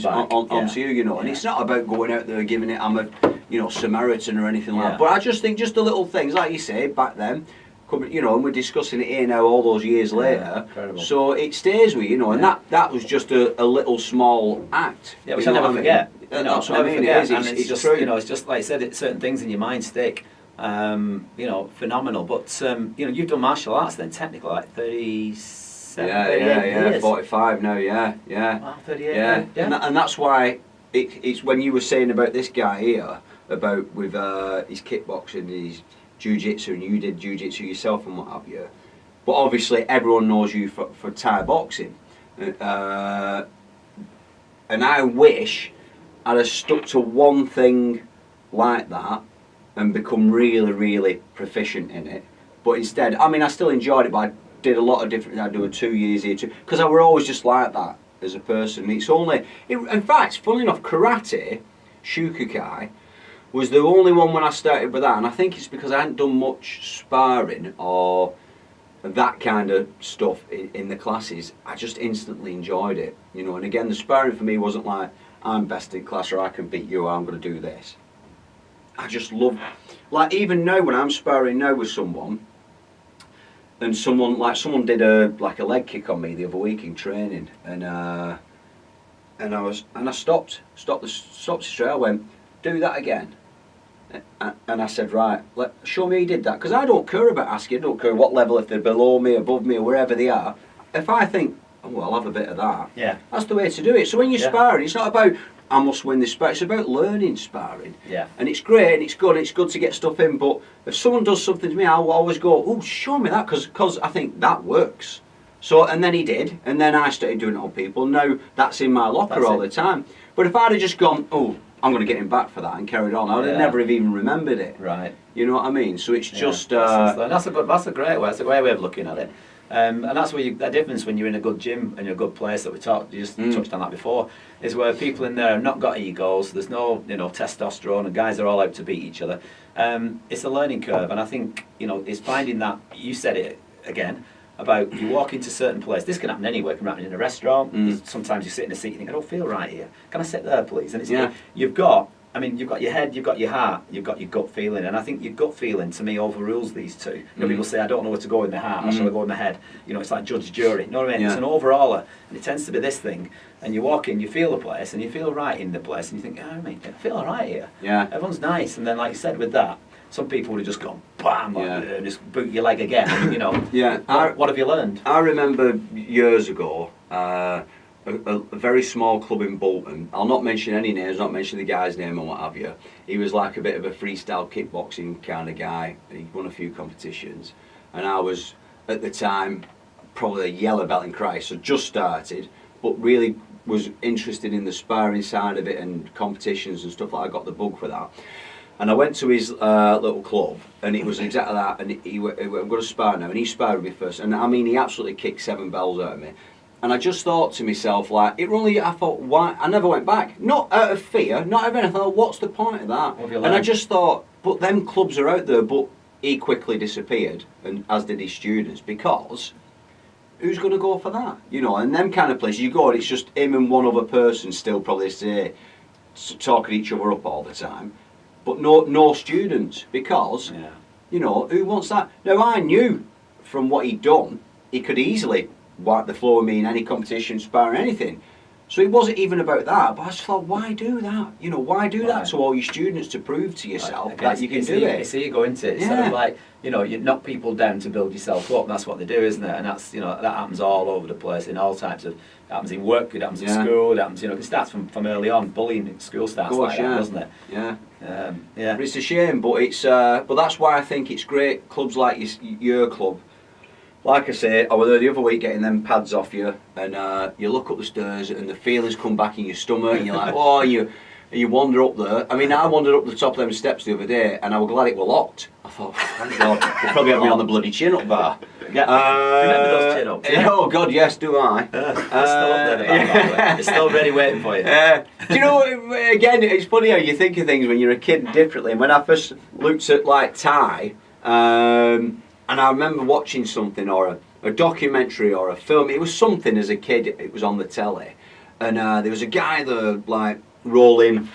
S1: you, you know. And it's not about going out there giving it, I'm a, you know, Samaritan or anything like that. But I just think just the little things, like you say, back then, You know, and we're discussing it here now all those years later.
S2: Incredible.
S1: So it stays with you know, and that was just a little small act.
S2: Yeah, which I'll never forget. You know,
S1: That's what I mean.
S2: Forget.
S1: It's
S2: just
S1: true.
S2: You know, it's just like I said, certain things in your mind stick. You know, phenomenal. But you know, you've done martial arts then technically like 37, 38 years.
S1: 45 now. Yeah.
S2: Wow, 38. Yeah.
S1: And that's why it's when you were saying about this guy here about with his kickboxing, his jiu-jitsu, and you did jiu-jitsu yourself and what have you. But obviously everyone knows you for Thai boxing. And I wish I'd have stuck to one thing like that and become really, really proficient in it. But instead, I mean, I still enjoyed it, but I did a lot of different, I do 2 years here too, because I were always just like that as a person. It's only, in fact, funny enough, karate, Shukukai, was the only one when I started with that, and I think it's because I hadn't done much sparring or that kind of stuff in the classes. I just instantly enjoyed it, you know. And again, the sparring for me wasn't like I'm best in class or I can beat you or I'm going to do this. I just love, like even now when I'm sparring now with someone, and someone did a leg kick on me the other week in training, and I stopped straight. I went, do that again. And I said, right, show me you did that. Because I don't care about asking, I don't care what level, if they're below me, above me, or wherever they are. If I think, oh, well, I'll have a bit of that, that's the way to do it. So when you're sparring, it's not about, I must win this sparring, it's about learning sparring.
S2: Yeah.
S1: And it's great, and it's good to get stuff in, but if someone does something to me, I'll always go, oh, show me that, because I think that works. So, and then he did, and then I started doing it on people. Now that's in my locker all the time. But if I'd have just gone, oh, I'm going to get him back for that and carried on, I would have never have even remembered it.
S2: Right.
S1: You know what I mean? So it's just...
S2: that's a great way. That's a great way of looking at it. And that's where the difference when you're in a good gym and you're a good place that you just touched on that before, is where people in there have not got egos. There's no testosterone and guys are all out to beat each other. It's a learning curve, and I think it's finding that. You said it again about you walk into certain places. This can happen anywhere. It can happen in a restaurant. Sometimes you sit in a seat and you think, I don't feel right here. Can I sit there, please? And it's you've got your head, you've got your heart, you've got your gut feeling, and I think your gut feeling to me overrules these two. People say, I don't know where to go with my heart, or shall I go with my head? It's like judge jury. You know what I mean? It's an overaller, and it tends to be this thing. And you walk in, you feel the place, and you feel right in the place, and you think, I feel all right here.
S1: Yeah.
S2: Everyone's nice, and then like you said with that, some people would have just gone bam, and just boot your leg again.
S1: Yeah.
S2: What have you learned?
S1: I remember years ago, a very small club in Bolton. I'll not mention any names, not mention the guy's name and what have you. He was like a bit of a freestyle kickboxing kind of guy. He won a few competitions, and I was at the time probably a yellow belt in Christ, so just started, but really was interested in the sparring side of it and competitions and stuff like that. I got the bug for that. And I went to his little club, and it was exactly that. And he went, I'm going to spar now, and he sparred me first. And I mean, he absolutely kicked 7 bells out of me. And I just thought to myself, I thought, why? I never went back. Not out of fear, not out of anything. I thought, what's the point of that? And I just thought, but them clubs are out there. But he quickly disappeared, and as did his students, because who's going to go for that? And them kind of places, you go and it's just him and one other person still probably talking each other up all the time. But no students, because, who wants that? Now, I knew from what he'd done, he could easily wipe the floor with me in any competition, sparring, anything. So it wasn't even about that, but I just thought, why do that? Why do that to all your students to prove to yourself that you can do it?
S2: It's ego, isn't it? It's sort of like, you knock people down to build yourself up, and that's what they do, isn't it? And that's, that happens all over the place in all types of, it happens in work, it happens in school, it happens, it starts from early on. Bullying in school starts that, doesn't it?
S1: Yeah. But it's a shame, but but that's why I think it's great, clubs like your club. Like I say, I was there the other week getting them pads off you, and you look up the stairs and the feelings come back in your stomach, and you're like, oh, you wander up there. I mean, I wandered up the top of them steps the other day, and I was glad it were locked. I thought, thank God, they probably had me on the bloody chin-up bar.
S2: Yeah, remember those chin-ups?
S1: Yeah? Oh God, yes, do I.
S2: They're still up there, they're still ready waiting for you.
S1: Do you know, again, it's funny how you think of things when you're a kid differently. And when I first looked at Thai, and I remember watching something or a documentary or a film. It was something as a kid. It was on the telly, and there was a guy there rolling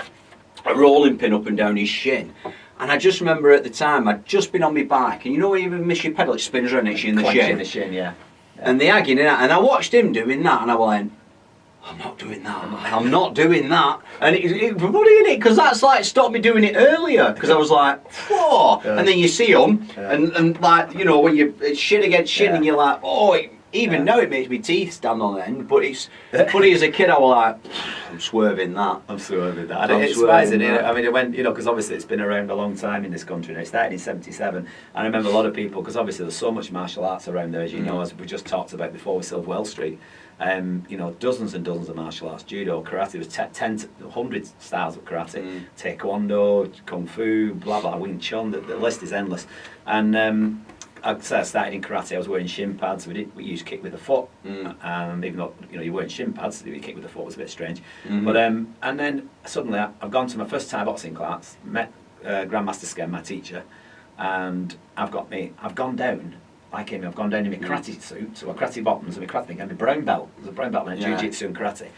S1: a rolling pin up and down his shin, And I just remember at the time, I'd just been on my bike, and you know when you miss your pedal, it spins around, it's you in the
S2: Clenching
S1: shin.
S2: the shin, yeah.
S1: And the agging in that, and I watched him doing that, and I went, I'm not doing that. I'm not doing that. And it was funny, innit? Because that's like stopped me doing it earlier. Because I was like, whoa. And then you see them, and like, you know, when it's shin against shin, and you're like, oh, even now it makes my teeth stand on end. But it's funny as a kid, I was like, I'm swerving that.
S2: I'm swerving that. And it's surprising, I mean, it went, you know, because obviously it's been around a long time in this country. And it started in '77. And I remember a lot of people, because obviously there's so much martial arts around there, as you know, as we just talked about before with Silverwell Street. You know, dozens and dozens of martial arts, judo, karate, there's 10 to 100 styles of karate, taekwondo, kung fu, blah blah, Wing Chun, the list is endless. And I'd say I started in karate, I was wearing shin pads, we used kick with the foot, even though, you know, you're wearing shin pads, you kick with the foot was a bit strange. But, and then suddenly I've gone to my first Thai boxing class, met Grandmaster Sken, my teacher, and I've gone down. I've gone down in my karate suit, so my karate bottoms and my karate thing, and my brown belt. There's a brown belt in jiu-jitsu and karate.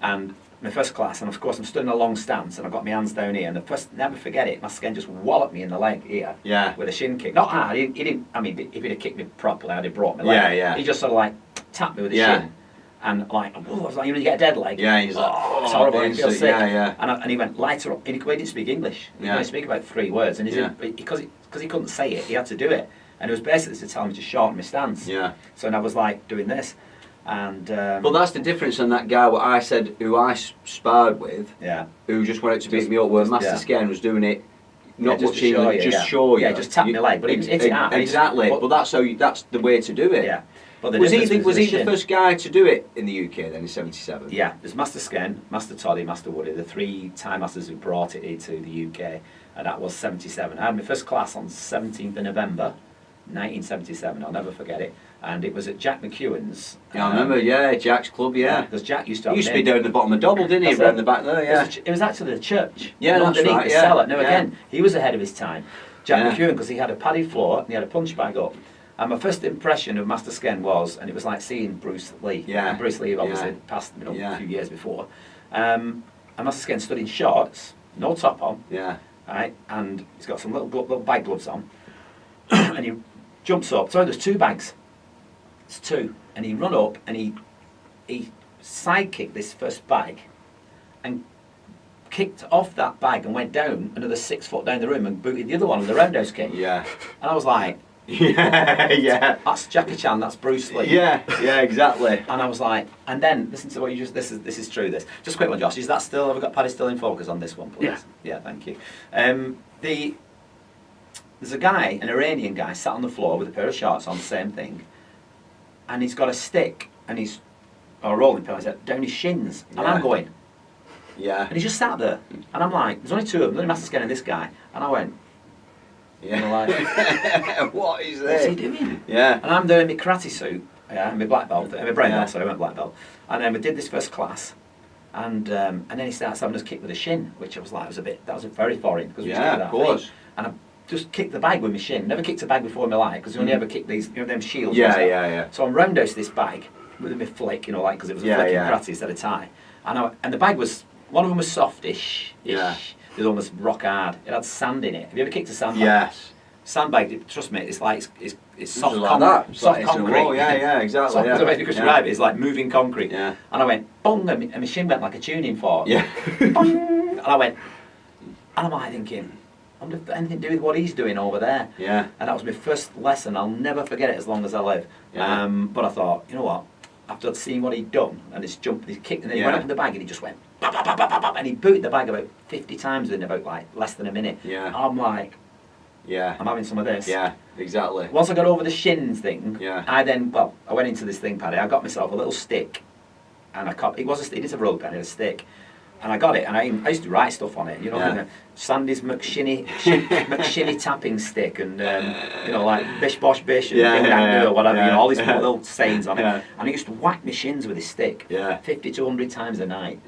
S2: And my first class, and of course I'm stood in a long stance, and I've got my hands down here, and never forget it, my skin just walloped me in the leg here with a shin kick. Not hard, he didn't, I mean, if he'd have kicked me properly, I'd have brought my leg. He just sort of like tapped me with his shin. And like, I was like, you know, you get a dead leg.
S1: Yeah, he's like,
S2: it's horrible, I feel sick.
S1: Yeah.
S2: And he went, lighter up. And he didn't speak English. He only speak about 3 words. And because he couldn't say it, he had to do it. And it was basically to tell me to shorten my stance. Yeah. So and I was like doing this. And but
S1: that's the difference on that guy what I said who I sparred with.
S2: Yeah.
S1: Who just wanted to beat me up, where Master Sken was doing it not
S2: just
S1: much
S2: to show
S1: English,
S2: you.
S1: Just show you.
S2: Yeah, just tap my leg. But it's
S1: exactly. But that's the way to do it.
S2: Yeah. But
S1: was he the first guy to do it in the UK then in '77?
S2: Yeah, there's Master Sken, Master Toddy, Master Woody, the 3 Thai masters who brought it into the UK, and that was '77. I had my first class on 17th of November, 1977. I'll never forget it, and it was at Jack McEwen's.
S1: Yeah, I remember. Yeah, Jack's club. Yeah,
S2: because Jack used to.
S1: He used to be down the bottom of Double, didn't he? Around the back there. Yeah,
S2: it was actually the church.
S1: Yeah, that's
S2: underneath
S1: right.
S2: the cellar. Now again, he was ahead of his time. Jack McEwen, because he had a padded floor and he had a punch bag up. And my first impression of Master Sken was, and it was like seeing Bruce Lee. Yeah. And Bruce Lee obviously passed a few years before. And Master Sken stood in shorts, no top on. Yeah. Right, and he's got some little bag gloves on. And he jumps up. Sorry, there's 2 bags. It's 2. And he run up and he sidekicked this first bag and kicked off that bag and went down another 6 foot down the room and booted the other one with a roundhouse kick. Yeah. And I was like, yeah. That's Jackie Chan, that's Bruce Lee. Yeah, exactly. And I was like, and then listen to what you just this is true this. Just a quick one, Josh, is that still, have we got Paddy still in focus on this one, please? Yeah. Yeah, thank you. There's a guy, an Iranian guy, sat on the floor with a pair of shorts on, same thing, and he's got a stick and he's a rolling pin down his shins, and I'm going, and he just sat there, and I'm like, there's only 2 of them, there's only Master Sken and this guy, and I went, like,
S1: what is this?
S2: What's he doing?
S1: Yeah.
S2: And I'm there in my karate suit, and my black belt, and my brown belt, sorry, I went black belt. And then we did this first class, and then he starts having us kick with a shin, which I was like, that was very foreign, because we just did that. Of course. And I just kicked the bag with my shin. Never kicked a bag before in my life, because you only ever kick these, you know, them shields. Yeah. So I'm roundhouse this bag with my flick, you know, like, because it was a flick in karate instead of Thai. And the bag was, one of them was softish. Yeah. It was almost rock hard. It had sand in it. Have you ever kicked a sandbag? Yes. Sandbag, trust me, it's like it's soft concrete. Soft concrete.
S1: Yeah, exactly.
S2: The way to describe it is like moving concrete. Yeah. And I went bong, and my shin went like a tuning fork. Yeah. Bong, and I went, and I'm like thinking, I wonder if anything to do with what he's doing over there. Yeah. And that was my first lesson. I'll never forget it as long as I live. Yeah. But I thought, you know what? After seeing what he'd done and his jump, his kick, and then he went up in the bag and he just went, bop, bop, bop, bop, bop, and he booted the bag about 50 times in about like less than a minute. Yeah. I'm like, I'm having some of this. Yeah, exactly. Once I got over the shins thing, I went into this thing, Paddy. I got myself a little stick, and it is a roll pen, it had a stick. And I got it, and I used to write stuff on it, you know, Sandy's McShinny tapping stick, and you know, like bish bosh bish, and ding dang do or whatever, you know, all these little sayings on it. And I used to whack my shins with his stick, 50 to 100 times a night.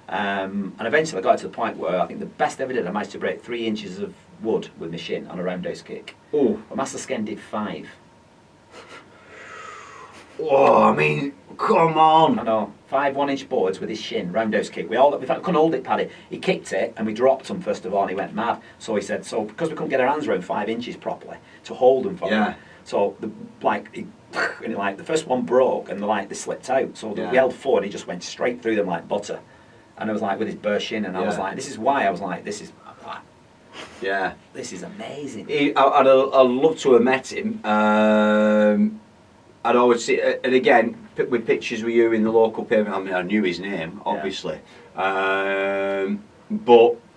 S2: And eventually I got to the point where I think the best ever did, I managed to break 3 inches of wood with my shin on a roundhouse kick. But Master Sken did 5.
S1: Oh, I mean, come on.
S2: I know. 5 1-inch boards with his shin, roundhouse kick. We couldn't hold it, Paddy. He kicked it and we dropped him first of all and he went mad. So he said, so because we couldn't get our hands around 5 inches properly to hold them for him. So the first one broke and they slipped out. So we held 4 and he just went straight through them like butter. And I was like with his burst shin and I was like, this is why I was like, this is amazing.
S1: I'd love to have met him. I'd always see, and again, with pictures with you in the local paper, I mean, I knew his name, obviously. But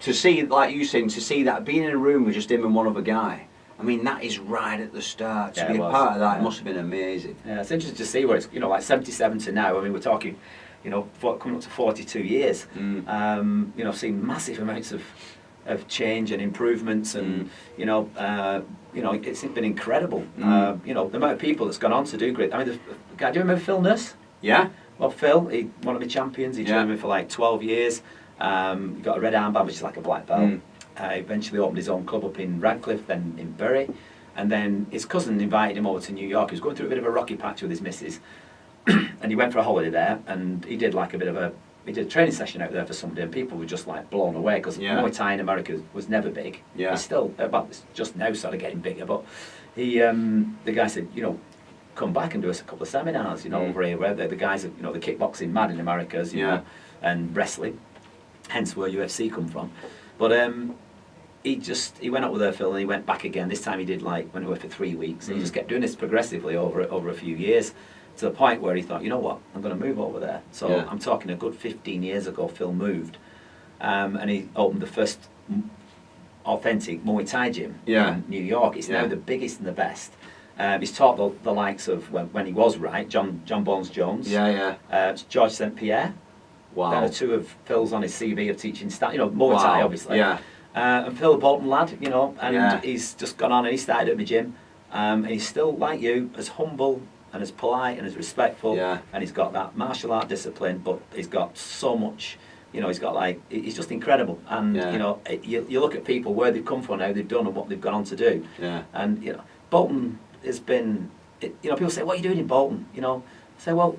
S1: to see, like you saying, to see that, being in a room with just him and one other guy, I mean, that is right at the start. To be a part of that, it must have been amazing.
S2: Yeah, it's interesting to see where it's, like 77 to now. I mean, we're talking, coming up to 42 years. I've seen massive amounts of change and improvements, and it's been incredible. The amount of people that's gone on to do great. I mean, do you remember Phil Nurse?
S1: Yeah.
S2: Well, Phil, one of the champions. He trained me for like 12 years. He got a red armband, which is like a black belt. Eventually opened his own club up in Radcliffe, then in Bury, and then his cousin invited him over to New York. He was going through a bit of a rocky patch with his missus, and he went for a holiday there, and he did he did a training session out there for somebody, and people were just like blown away because Muay Thai in America was never big. It's still, it's just now sort of getting bigger. But the guy said, come back and do us a couple of seminars, over here where the guys are, the kickboxing mad in America, and wrestling, hence where UFC come from. But he went up with her, Phil, and he went back again. This time he did went away for 3 weeks, and he just kept doing this progressively over a few years, to the point where he thought, you know what, I'm going to move over there. So I'm talking a good 15 years ago, Phil moved, and he opened the first authentic Muay Thai gym in New York. It's now the biggest and the best. He's taught the likes of, when he was John Bones Jones, George St. Pierre.
S1: Wow.
S2: There are 2 of Phil's on his CV of teaching Muay Thai, obviously.
S1: Yeah.
S2: And Phil Bolton lad, and he's just gone on and he started at my gym, and he's still like you, as humble and as polite and as respectful, and he's got that martial art discipline, but he's got so much, he's got he's just incredible. And you look at people where they've come from, how they've done and what they've gone on to do. And Bolton has been, people say, what are you doing in Bolton? I say, well,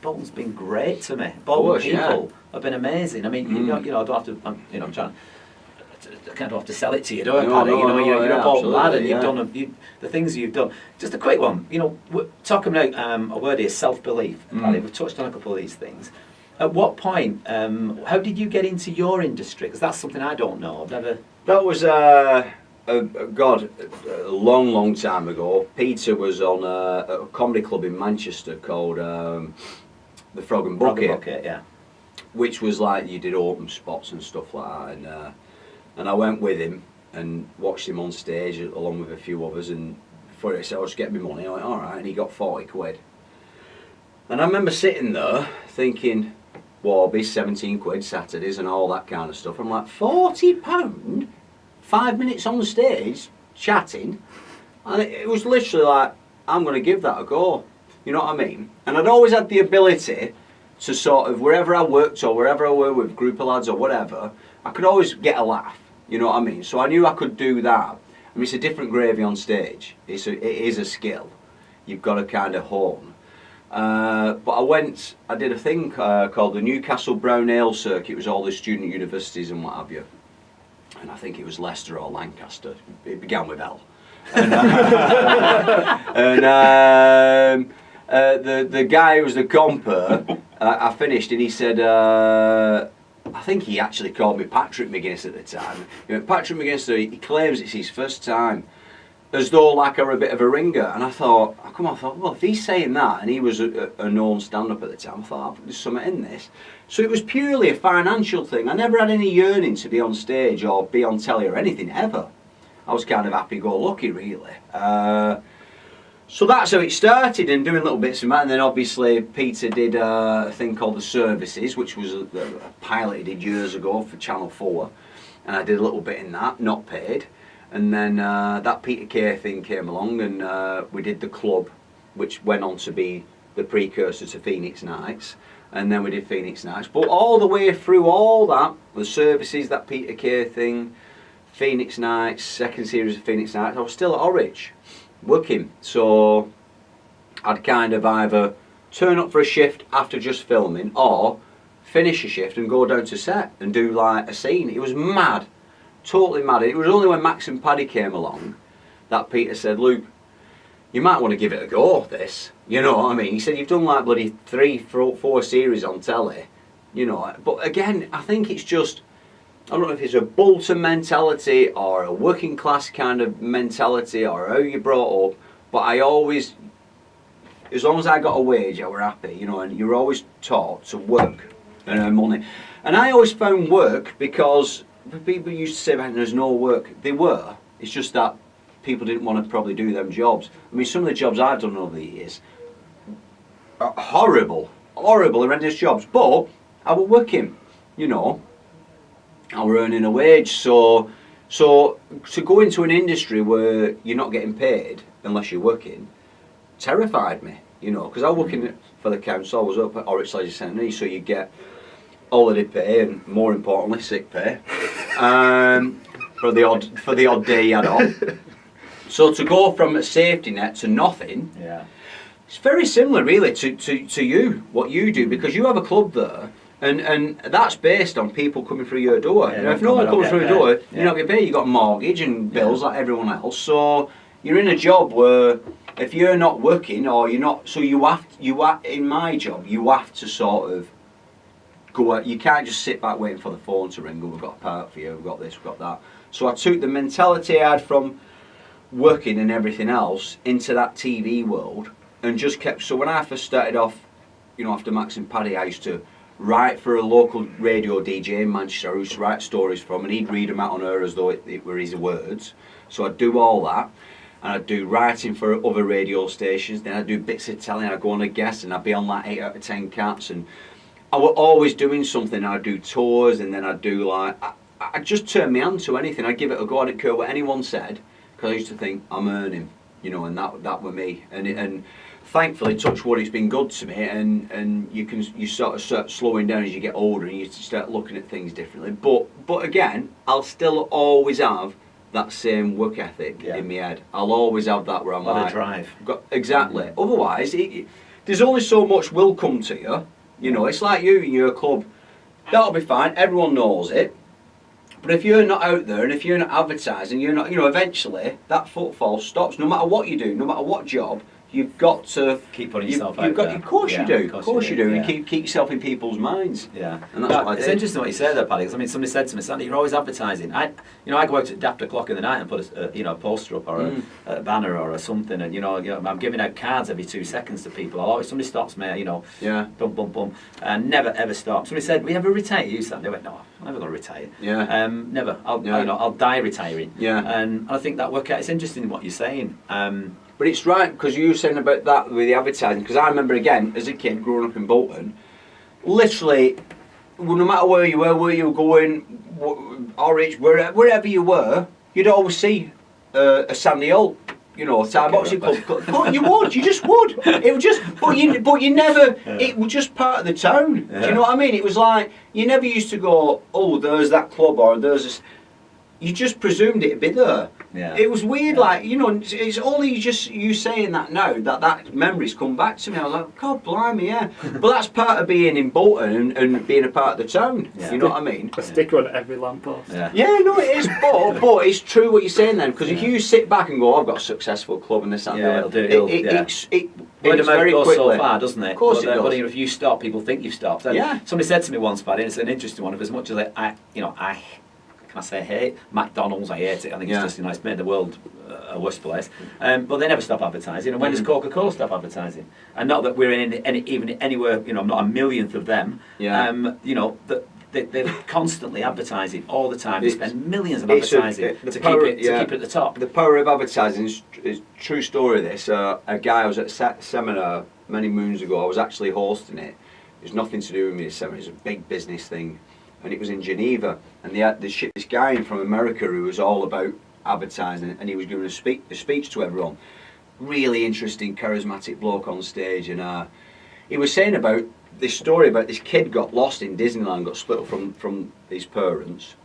S2: Bolton's been great to me. Bolton people have been amazing. I mean, I don't have to, I'm trying. I kind of have to sell it to you, don't I, Paddy? You're a Bolton lad, and you've done the things you've done. Just a quick one. Talking about a word here, self-belief. Paddy, we've touched on a couple of these things. At what point? How did you get into your industry? Because that's something I don't know. I've never.
S1: That was a long time ago. Peter was on a comedy club in Manchester called the Frog and Bucket, which was you did open spots and stuff like that, and I went with him and watched him on stage along with a few others, and before he said, I'll just get me money, I went, alright, and he got 40 quid. And I remember sitting there thinking, well, I'll be 17 quid Saturdays and all that kind of stuff. I'm like, £40? 5 minutes on stage, chatting, and it was literally like, I'm going to give that a go. You know what I mean? And I'd always had the ability to sort of, wherever I worked or wherever I were with a group of lads or whatever, I could always get a laugh. You know what I mean? So I knew I could do that. I mean, it's a different gravy on stage. It is a skill. You've got to kind of hone. But I did a thing called the Newcastle Brown Ale Circuit. It was all the student universities and what have you. And I think it was Leicester or Lancaster. It began with L. And, the guy who was the compere, I finished, and he said, I think he actually called me Patrick McGuinness at the time. He went, Patrick McGuinness, he claims it's his first time, as though I were a bit of a ringer. And I thought, well, if he's saying that, and he was a known stand-up at the time, I thought, there's something in this. So it was purely a financial thing. I never had any yearning to be on stage or be on telly or anything, ever. I was kind of happy-go-lucky, really. So that's how it started, and doing little bits of that. And then obviously Peter did a thing called The Services, which was a pilot he did years ago for Channel 4. And I did a little bit in that, not paid. And then that Peter Kay thing came along, and we did The Club, which went on to be the precursor to Phoenix Nights. And then we did Phoenix Nights. But all the way through all that, The Services, that Peter Kay thing, Phoenix Nights, second series of Phoenix Nights, I was still at Orwich, working. So I'd kind of either turn up for a shift after just filming, or finish a shift and go down to set and do like a scene. It was mad, totally mad. It was only when Max and Paddy came along that Peter said, "Luke, you might want to give it a go, this." You know what I mean? He said, "You've done like bloody 3-4 series on telly." You know, but again, I think it's just, I don't know if it's a Bolton mentality or a working class kind of mentality or how you brought up, but I always, as long as I got a wage, I were happy, you know, and you're always taught to work and earn money. And I always found work, because people used to say, "Man, there's no work." They were. It's just that people didn't want to probably do them jobs. I mean, some of the jobs I've done over the years are horrible, horrendous jobs, but I was working, you know. I were earning a wage, so to go into an industry where you're not getting paid unless you're working terrified me, you know, because I was working for the council. I was up at Orwich Leisure Centre, so you get holiday pay and, more importantly, sick pay for the odd day you had off. So to go from a safety net to nothing,
S2: Yeah.
S1: it's very similar really to you, what you do, because you have a club there. And that's based on people coming through your door.
S2: Yeah,
S1: You know, if no one comes through your door,
S2: Yeah.
S1: you're not getting paid. You've got a mortgage and bills like everyone else. So you're in a job where if you're not working, or you're not, so you have in my job, you have to sort of go out. You can't just sit back waiting for the phone to ring. "Oh, we've got a part for you. We've got this. We've got that." So I took the mentality I had from working and everything else into that TV world, and just kept. So when I first started off, you know, after Max and Paddy, I used to write for a local radio DJ in Manchester who used to write stories from, and he'd read them out on air as though it were his words. So I'd do all that, and I'd do writing for other radio stations, then I'd do bits of telling, I'd go on a guest, and I'd be on like 8 out of 10 cats, and I was always doing something. I'd do tours, and then I'd do like, I'd just turn me on to anything. I'd give it a go. I didn't care what anyone said, because I used to think, I'm earning, you know, and that were me. And thankfully, touch wood, it's been good to me, and you sort of start slowing down as you get older, and you start looking at things differently. But again, I'll still always have that same work ethic in my head. I'll always have that where I'm like,
S2: drive.
S1: Exactly. Otherwise, there's only so much will come to you. You know, it's like you in your club. That'll be fine. Everyone knows it. But if you're not out there, and if you're not advertising, you're not. You know, eventually that footfall stops. No matter what you do, no matter what job. You've got to
S2: keep putting yourself out there.
S1: Of course you do. Of course you do.
S2: Yeah.
S1: And keep yourself in people's minds.
S2: Yeah.
S1: And that's what I
S2: It's
S1: did.
S2: interesting what you say there, Paddy. 'Cause I mean, somebody said to me, "Sandy, you're always advertising." I go out at daft o'clock in the night and put a poster up or a banner or something, and I'm giving out cards every 2 seconds to people. Somebody stops me, bum bum bum, and never ever stop. Somebody said, "We ever retire you?" Sandy, I went, "No, I'm never going to retire."
S1: Yeah.
S2: Never. I'll die retiring.
S1: Yeah.
S2: And I think that work out. It's interesting what you're saying.
S1: But it's right, because you were saying about that with the advertising, because I remember, again, as a kid growing up in Bolton, literally, no matter where you were going, Orwich, wherever you were, you'd always see a Sandy Holt, Thai boxing club. But you would, you just would. It was just, but you never, it was just part of the town.
S2: Yeah.
S1: Do you know what I mean? It was like, you never used to go, "Oh, there's that club," or "there's this." You just presumed it'd be there.
S2: Yeah.
S1: It was weird, it's only just you saying that now that memory's come back to me. I was like, God blimey, yeah. But that's part of being in Bolton and being a part of the town.
S2: Yeah.
S1: You know what I mean?
S3: A sticker on every lamppost.
S2: Yeah.
S1: Yeah, no, it is. But it's true what you're saying then, because if you sit back and go, "I've got a successful club and this and that,"
S2: It'll do.
S1: it
S2: Word of mouth
S1: very
S2: goes
S1: quickly.
S2: so far, doesn't it?
S1: Of course
S2: but,
S1: it does.
S2: But if you stop, people think you've stopped. And
S1: Yeah.
S2: Somebody said to me once, Paddy, and it's an interesting one. Of as much as I hate McDonald's, I hate it. I think
S1: Yeah.
S2: it's just it's made the world a worse place. But they never stop advertising. And when does Coca-Cola stop advertising? And not that we're in even anywhere. I'm not a millionth of them.
S1: Yeah.
S2: They're constantly advertising all the time. They spend millions on
S1: It's
S2: advertising to keep it at the top.
S1: The power of advertising is true story. This a guy I was at a seminar many moons ago. I was actually hosting it. It was nothing to do with me. This seminar. It was a big business thing, and it was in Geneva. And they had this guy in from America who was all about advertising, and he was giving a speech to everyone. Really interesting, charismatic bloke on stage, and he was saying about this story about this kid got lost in Disneyland, got split up from his parents,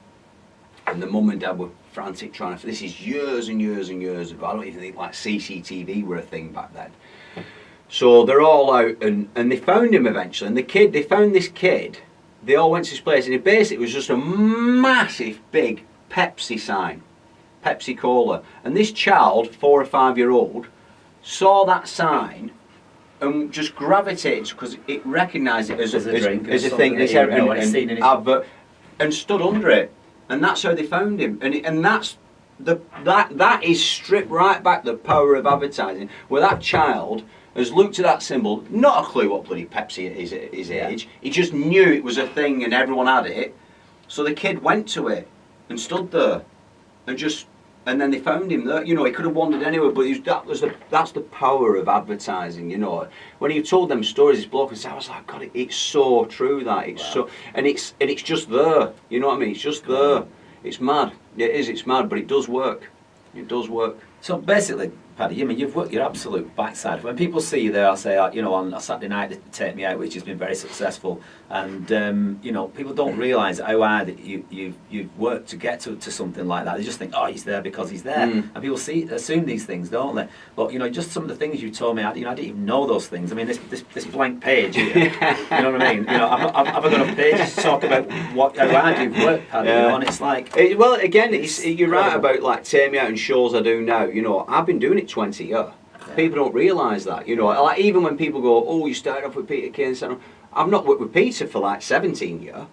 S1: and the mum and dad were frantic trying to. This is years and years and years ago. I don't even think like CCTV were a thing back then. So they're all out, and they found him eventually. And they found this kid. They all went to his place, and it basically was just a massive, big Pepsi sign, Pepsi Cola. And this child, 4 or 5 year old, saw that sign and just gravitated because it recognised it as a thing, advert, and stood under it. And that's how they found him. And that is stripped right back the power of advertising, where that child has looked at that symbol, not a clue what bloody Pepsi is at his age. He just knew it was a thing and everyone had it. So the kid went to it and stood there, and then they found him there. You know, he could have wandered anywhere, but that's the power of advertising. You know, when he told them stories, this bloke, I was like, God, it's so true that it's so, and it's just there. You know what I mean? It's just there. It's mad. It is. It's mad, but it does work. It does work.
S2: So basically, Paddy, I mean, you've worked your absolute backside. When people see you there, I'll say, you know, on a Saturday night they take me out, which has been very successful, and you know, people don't realise how hard you've worked to get to something like that. They just think, oh, he's there because he's there, and people assume these things, don't they? But you know, just some of the things you told me, I didn't even know those things. I mean, this blank page here, you know what I mean? You know, I've got enough pages to talk about how hard you've worked, Paddy, you know, and it's like,
S1: well, again, you're right about like take me out and shows I do now. You know, I've been doing it 20 years. Yeah. People don't realise that, you know. Like even when people go, "Oh, you started off with Peter Kane," I've not worked with Peter for like 17 years.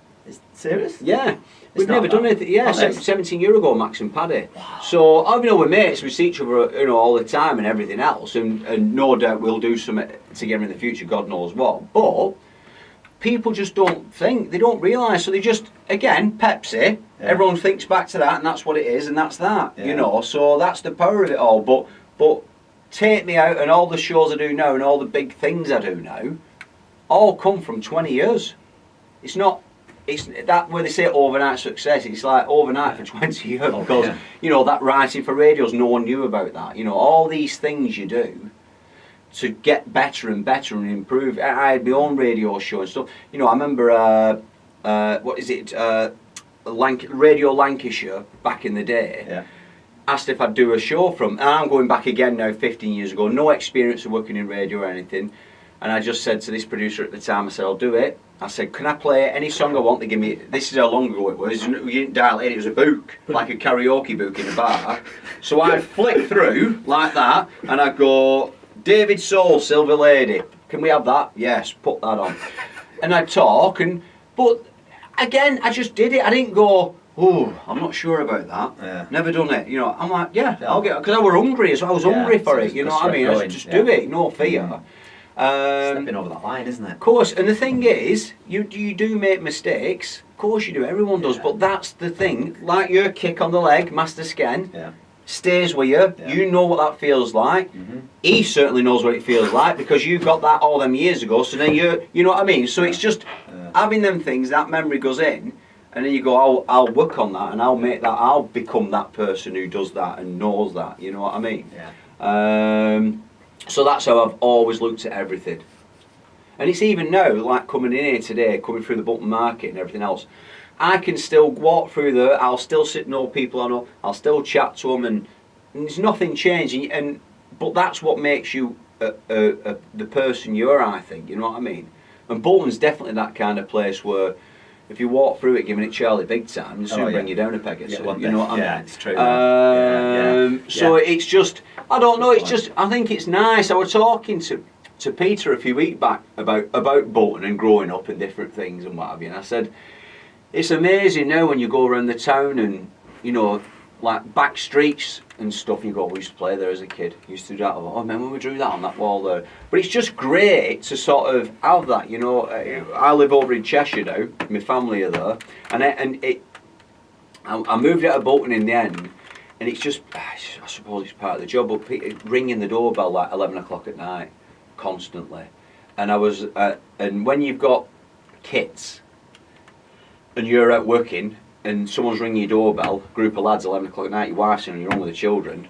S2: Serious?
S1: Yeah, we've never done anything. Yeah, 17 years ago, Max and Paddy. Wow. So I know we're mates. We see each other, you know, all the time and everything else, and no doubt we'll do something together in the future. God knows what. But people just don't think. They don't realise. So they just, again, Pepsi. Yeah. Everyone thinks back to that, and that's what it is, and that's that. Yeah. You know. So that's the power of it all. But take me out, and all the shows I do now, and all the big things I do now, all come from 20 years. It's not. It's that where they say overnight success. It's like overnight for 20 years because you know that writing for radios, no one knew about that. You know, all these things you do to get better and better and improve. I had my own radio show and stuff. You know, I remember what is it? Radio Lancashire back in the day. Yeah. Asked if I'd do a show from, and I'm going back again now 15 years ago, no experience of working in radio or anything, and I just said to this producer at the time, I said, I'll do it. I said, can I play any song I want? They give me, this is how long ago it was, you didn't dial it in, it was a book, like a karaoke book in a bar. So I'd flick through like that, and I'd go, David Soul, Silver Lady, can we have that? Yes, put that on. And I'd talk, but again, I just did it. I didn't go, oh, I'm not sure about that. Yeah. Never done it. You know, I'm like, yeah, I'll get it. Because I was hungry as well. I was hungry for it. You know what I mean? I just do it, no fear.
S2: Stepping over that line, isn't it?
S1: Of course. And the thing is, you do make mistakes. Of course you do. Everyone does. But that's the thing. Like your kick on the leg, Master Sken, stays with you. Yeah. You know what that feels like. He certainly knows what it feels like because you got that all them years ago. So then you know what I mean? So it's just having them things, that memory goes in. And then you go, I'll work on that and I'll become that person who does that and knows that, you know what I mean? Yeah. So that's how I've always looked at everything. And it's even now, like coming in here today, coming through the Bolton Market and everything else, I can still walk through there, I'll still sit and know people I know, I'll still chat to them and there's nothing changing. But that's what makes you the person you are, I think, you know what I mean? And Bolton's definitely that kind of place where if you walk through it giving it Charlie big time, they'll soon bring you down a peg or so, you know what I mean?
S2: Yeah, it's true.
S1: So it's just, I don't know, it's just, I think it's nice. I was talking to Peter a few weeks back about Bolton and growing up and different things and what have you, and I said, it's amazing now when you go around the town and, you know, like back streets and stuff, you go, we used to play there as a kid, used to do that, oh man, when we drew that on that wall there. But it's just great to sort of have that, you know. I live over in Cheshire now, my family are there, I moved out of Bolton in the end, and it's just, I suppose it's part of the job, but ringing the doorbell like 11 o'clock at night, constantly. And I was, and when you've got kids, and you're out working, and someone's ringing your doorbell, group of lads, 11 o'clock at night, your wife's in and you're on with the children,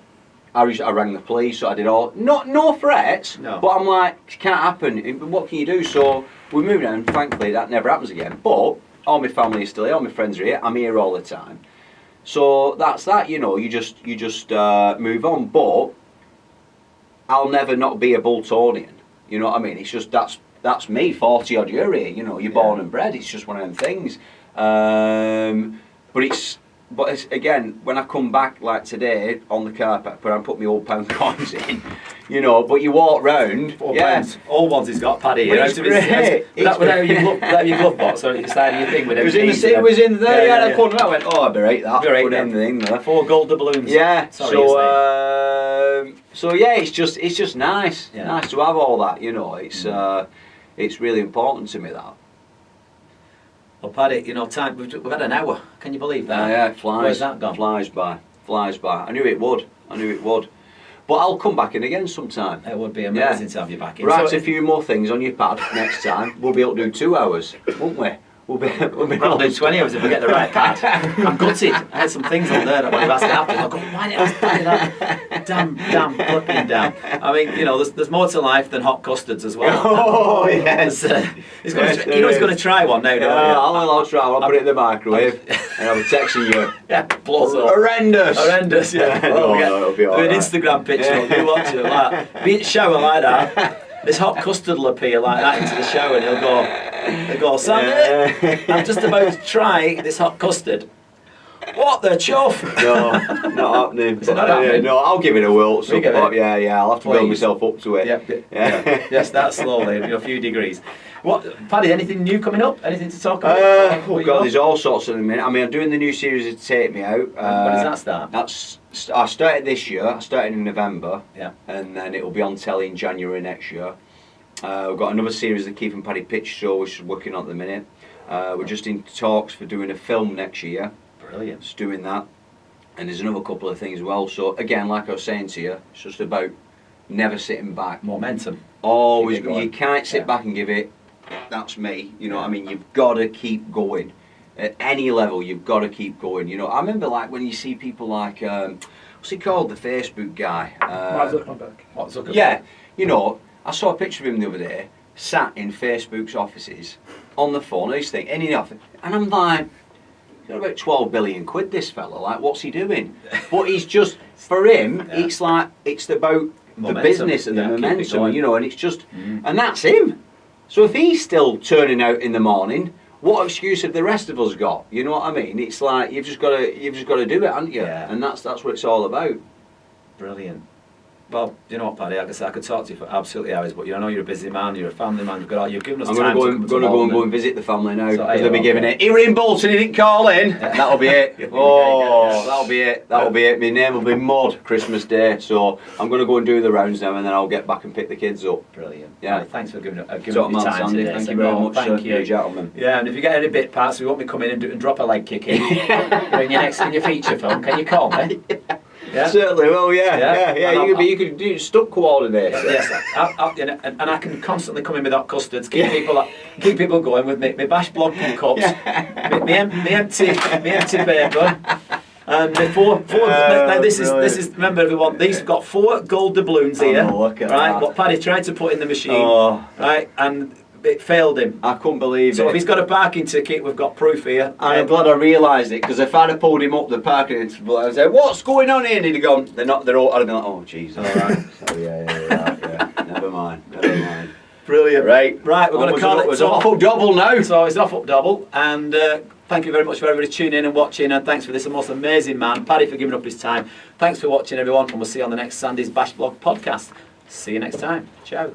S1: I rang the police, so I did all, no threats, but I'm like, it can't happen, what can you do? So we moved on, and thankfully that never happens again, but all my family is still here, all my friends are here, I'm here all the time. So that's that, you know, you just move on, but I'll never not be a Boltonian. You know what I mean? It's just that's me, 40 odd year here. You know, you're born and bred. It's just one of them things. But it's again, when I come back like today on the carpet, I put my old pound coins in, you know. But you walk round,
S2: £4. All ones he's got Paddy here.
S1: It's great.
S2: Without your glove box or the side of your thing with everything.
S1: It was in there. Yeah, I couldn't. I went, oh, I berate that. Put in the thing there.
S2: 4 gold doubloons.
S1: Yeah.
S2: Sorry,
S1: so yeah, it's just nice.
S2: Yeah.
S1: Nice to have all that. You know, it's really important to me that.
S2: Well, Paddy, you know, time we've had an hour. Can you believe that?
S1: Yeah, it flies.
S2: Where's that gone?
S1: Flies by. I knew it would. But I'll come back in again sometime.
S2: It would be amazing to have you back in.
S1: Write a few more things on your pad next time. We'll be able to do 2 hours, won't we? We'll be
S2: I'll do 20 hours if we get the right pad. I'm gutted. I had some things on there that I was asking after. I go, why did I ask Paddy that? Damn, flipping damn. I mean, you know, there's more to life than hot custards as well.
S1: Oh, yes.
S2: He's going to try one now, don't you?
S1: I'll try one. I'll put it in the microwave and I'll be texting you.
S2: Yeah, blows up.
S1: Horrendous,
S2: yeah.
S1: No, it'll be all right.
S2: Do an Instagram picture, you watch it like that. Be in the shower like that. This hot custard will appear like that into the shower and he'll go, Sam, I'm just about to try this hot custard. What the chuff?
S1: No, not happening.
S2: Is it not happening?
S1: No, I'll give it a whirl. So
S2: Yeah,
S1: I'll have to build myself up to it.
S2: Yeah. Yes, that slowly, a few degrees. What, Paddy, anything new coming up? Anything to talk about?
S1: Oh God, there's all sorts of them. I mean, I'm doing the new series of Take Me Out.
S2: When does that start?
S1: I started this year. I started in November.
S2: Yeah.
S1: And then it'll be on telly in January next year. We've got another series of Keith and Paddy Pitch Show, which is working on at the minute. We're just in talks for doing a film next year.
S2: Brilliant.
S1: Just doing that. And there's another couple of things as well. So again, like I was saying to you, it's just about never sitting back.
S2: Momentum.
S1: Always, you can't sit back and give it. That's me. You know what I mean? You've got to keep going. At any level, you've got to keep going. You know, I remember like when you see people like, what's he called, the Facebook guy?
S2: Zuckerberg.
S1: Yeah, you know, I saw a picture of him the other day, sat in Facebook's offices on the phone, and I'm like, he's got about 12 billion quid, this fella. Like, what's he doing? But he's just, for him, it's like, it's about momentum. The business and the momentum, you know, and it's just, and that's him. So if he's still turning out in the morning, what excuse have the rest of us got? You know what I mean? It's like you've just got to do it, haven't you?
S2: Yeah.
S1: And that's what it's all about.
S2: Brilliant. Well, you know what, Paddy? Like I said, I could talk to you for absolutely hours, but I know you're a busy man, you're a family man. You've given us time. I'm going to
S1: go and visit the family now because they'll be giving it. He were in Bolton, he didn't call in. That'll be it. Oh, that'll be it. That'll be it. My name will be Mud Christmas Day, so I'm going to go and do the rounds now, and then I'll get back and pick the kids up.
S2: Brilliant.
S1: Yeah.
S2: Right, thanks for giving me time
S1: Sandy,
S2: today.
S1: thank you very much,
S2: thank you,
S1: gentlemen.
S2: Yeah, and if you get any bit parts, we want me to come in and drop a leg kick in in your feature film. Can you call me? Yeah.
S1: Certainly will, yeah. You could do stunt coordinator.
S2: Yes, and I can constantly come in with hot custards, keep people going with me. My bash blog cups, my empty paper, and four. Now this is remember everyone. These have got 4 gold doubloons here,
S1: look at
S2: right?
S1: that.
S2: What Paddy tried to put in the machine, right, and it failed him.
S1: I couldn't believe it.
S2: So if he's got a parking ticket, we've got proof here.
S1: I'm glad I realised it, because if I'd have pulled him up the parking, I'd say, "What's going on here?" And he'd have gone, They're all. I'd have been like, "Oh, jeez, all right." So yeah. Never mind.
S2: Brilliant.
S1: Right.
S2: We're going to call it.
S1: It's off up double now.
S2: So it's off up double, and thank you very much for everybody tuning in and watching, and thanks for this most amazing man, Paddy, for giving up his time. Thanks for watching, everyone, and we'll see you on the next Sandy's Bash Blog podcast. See you next time. Ciao.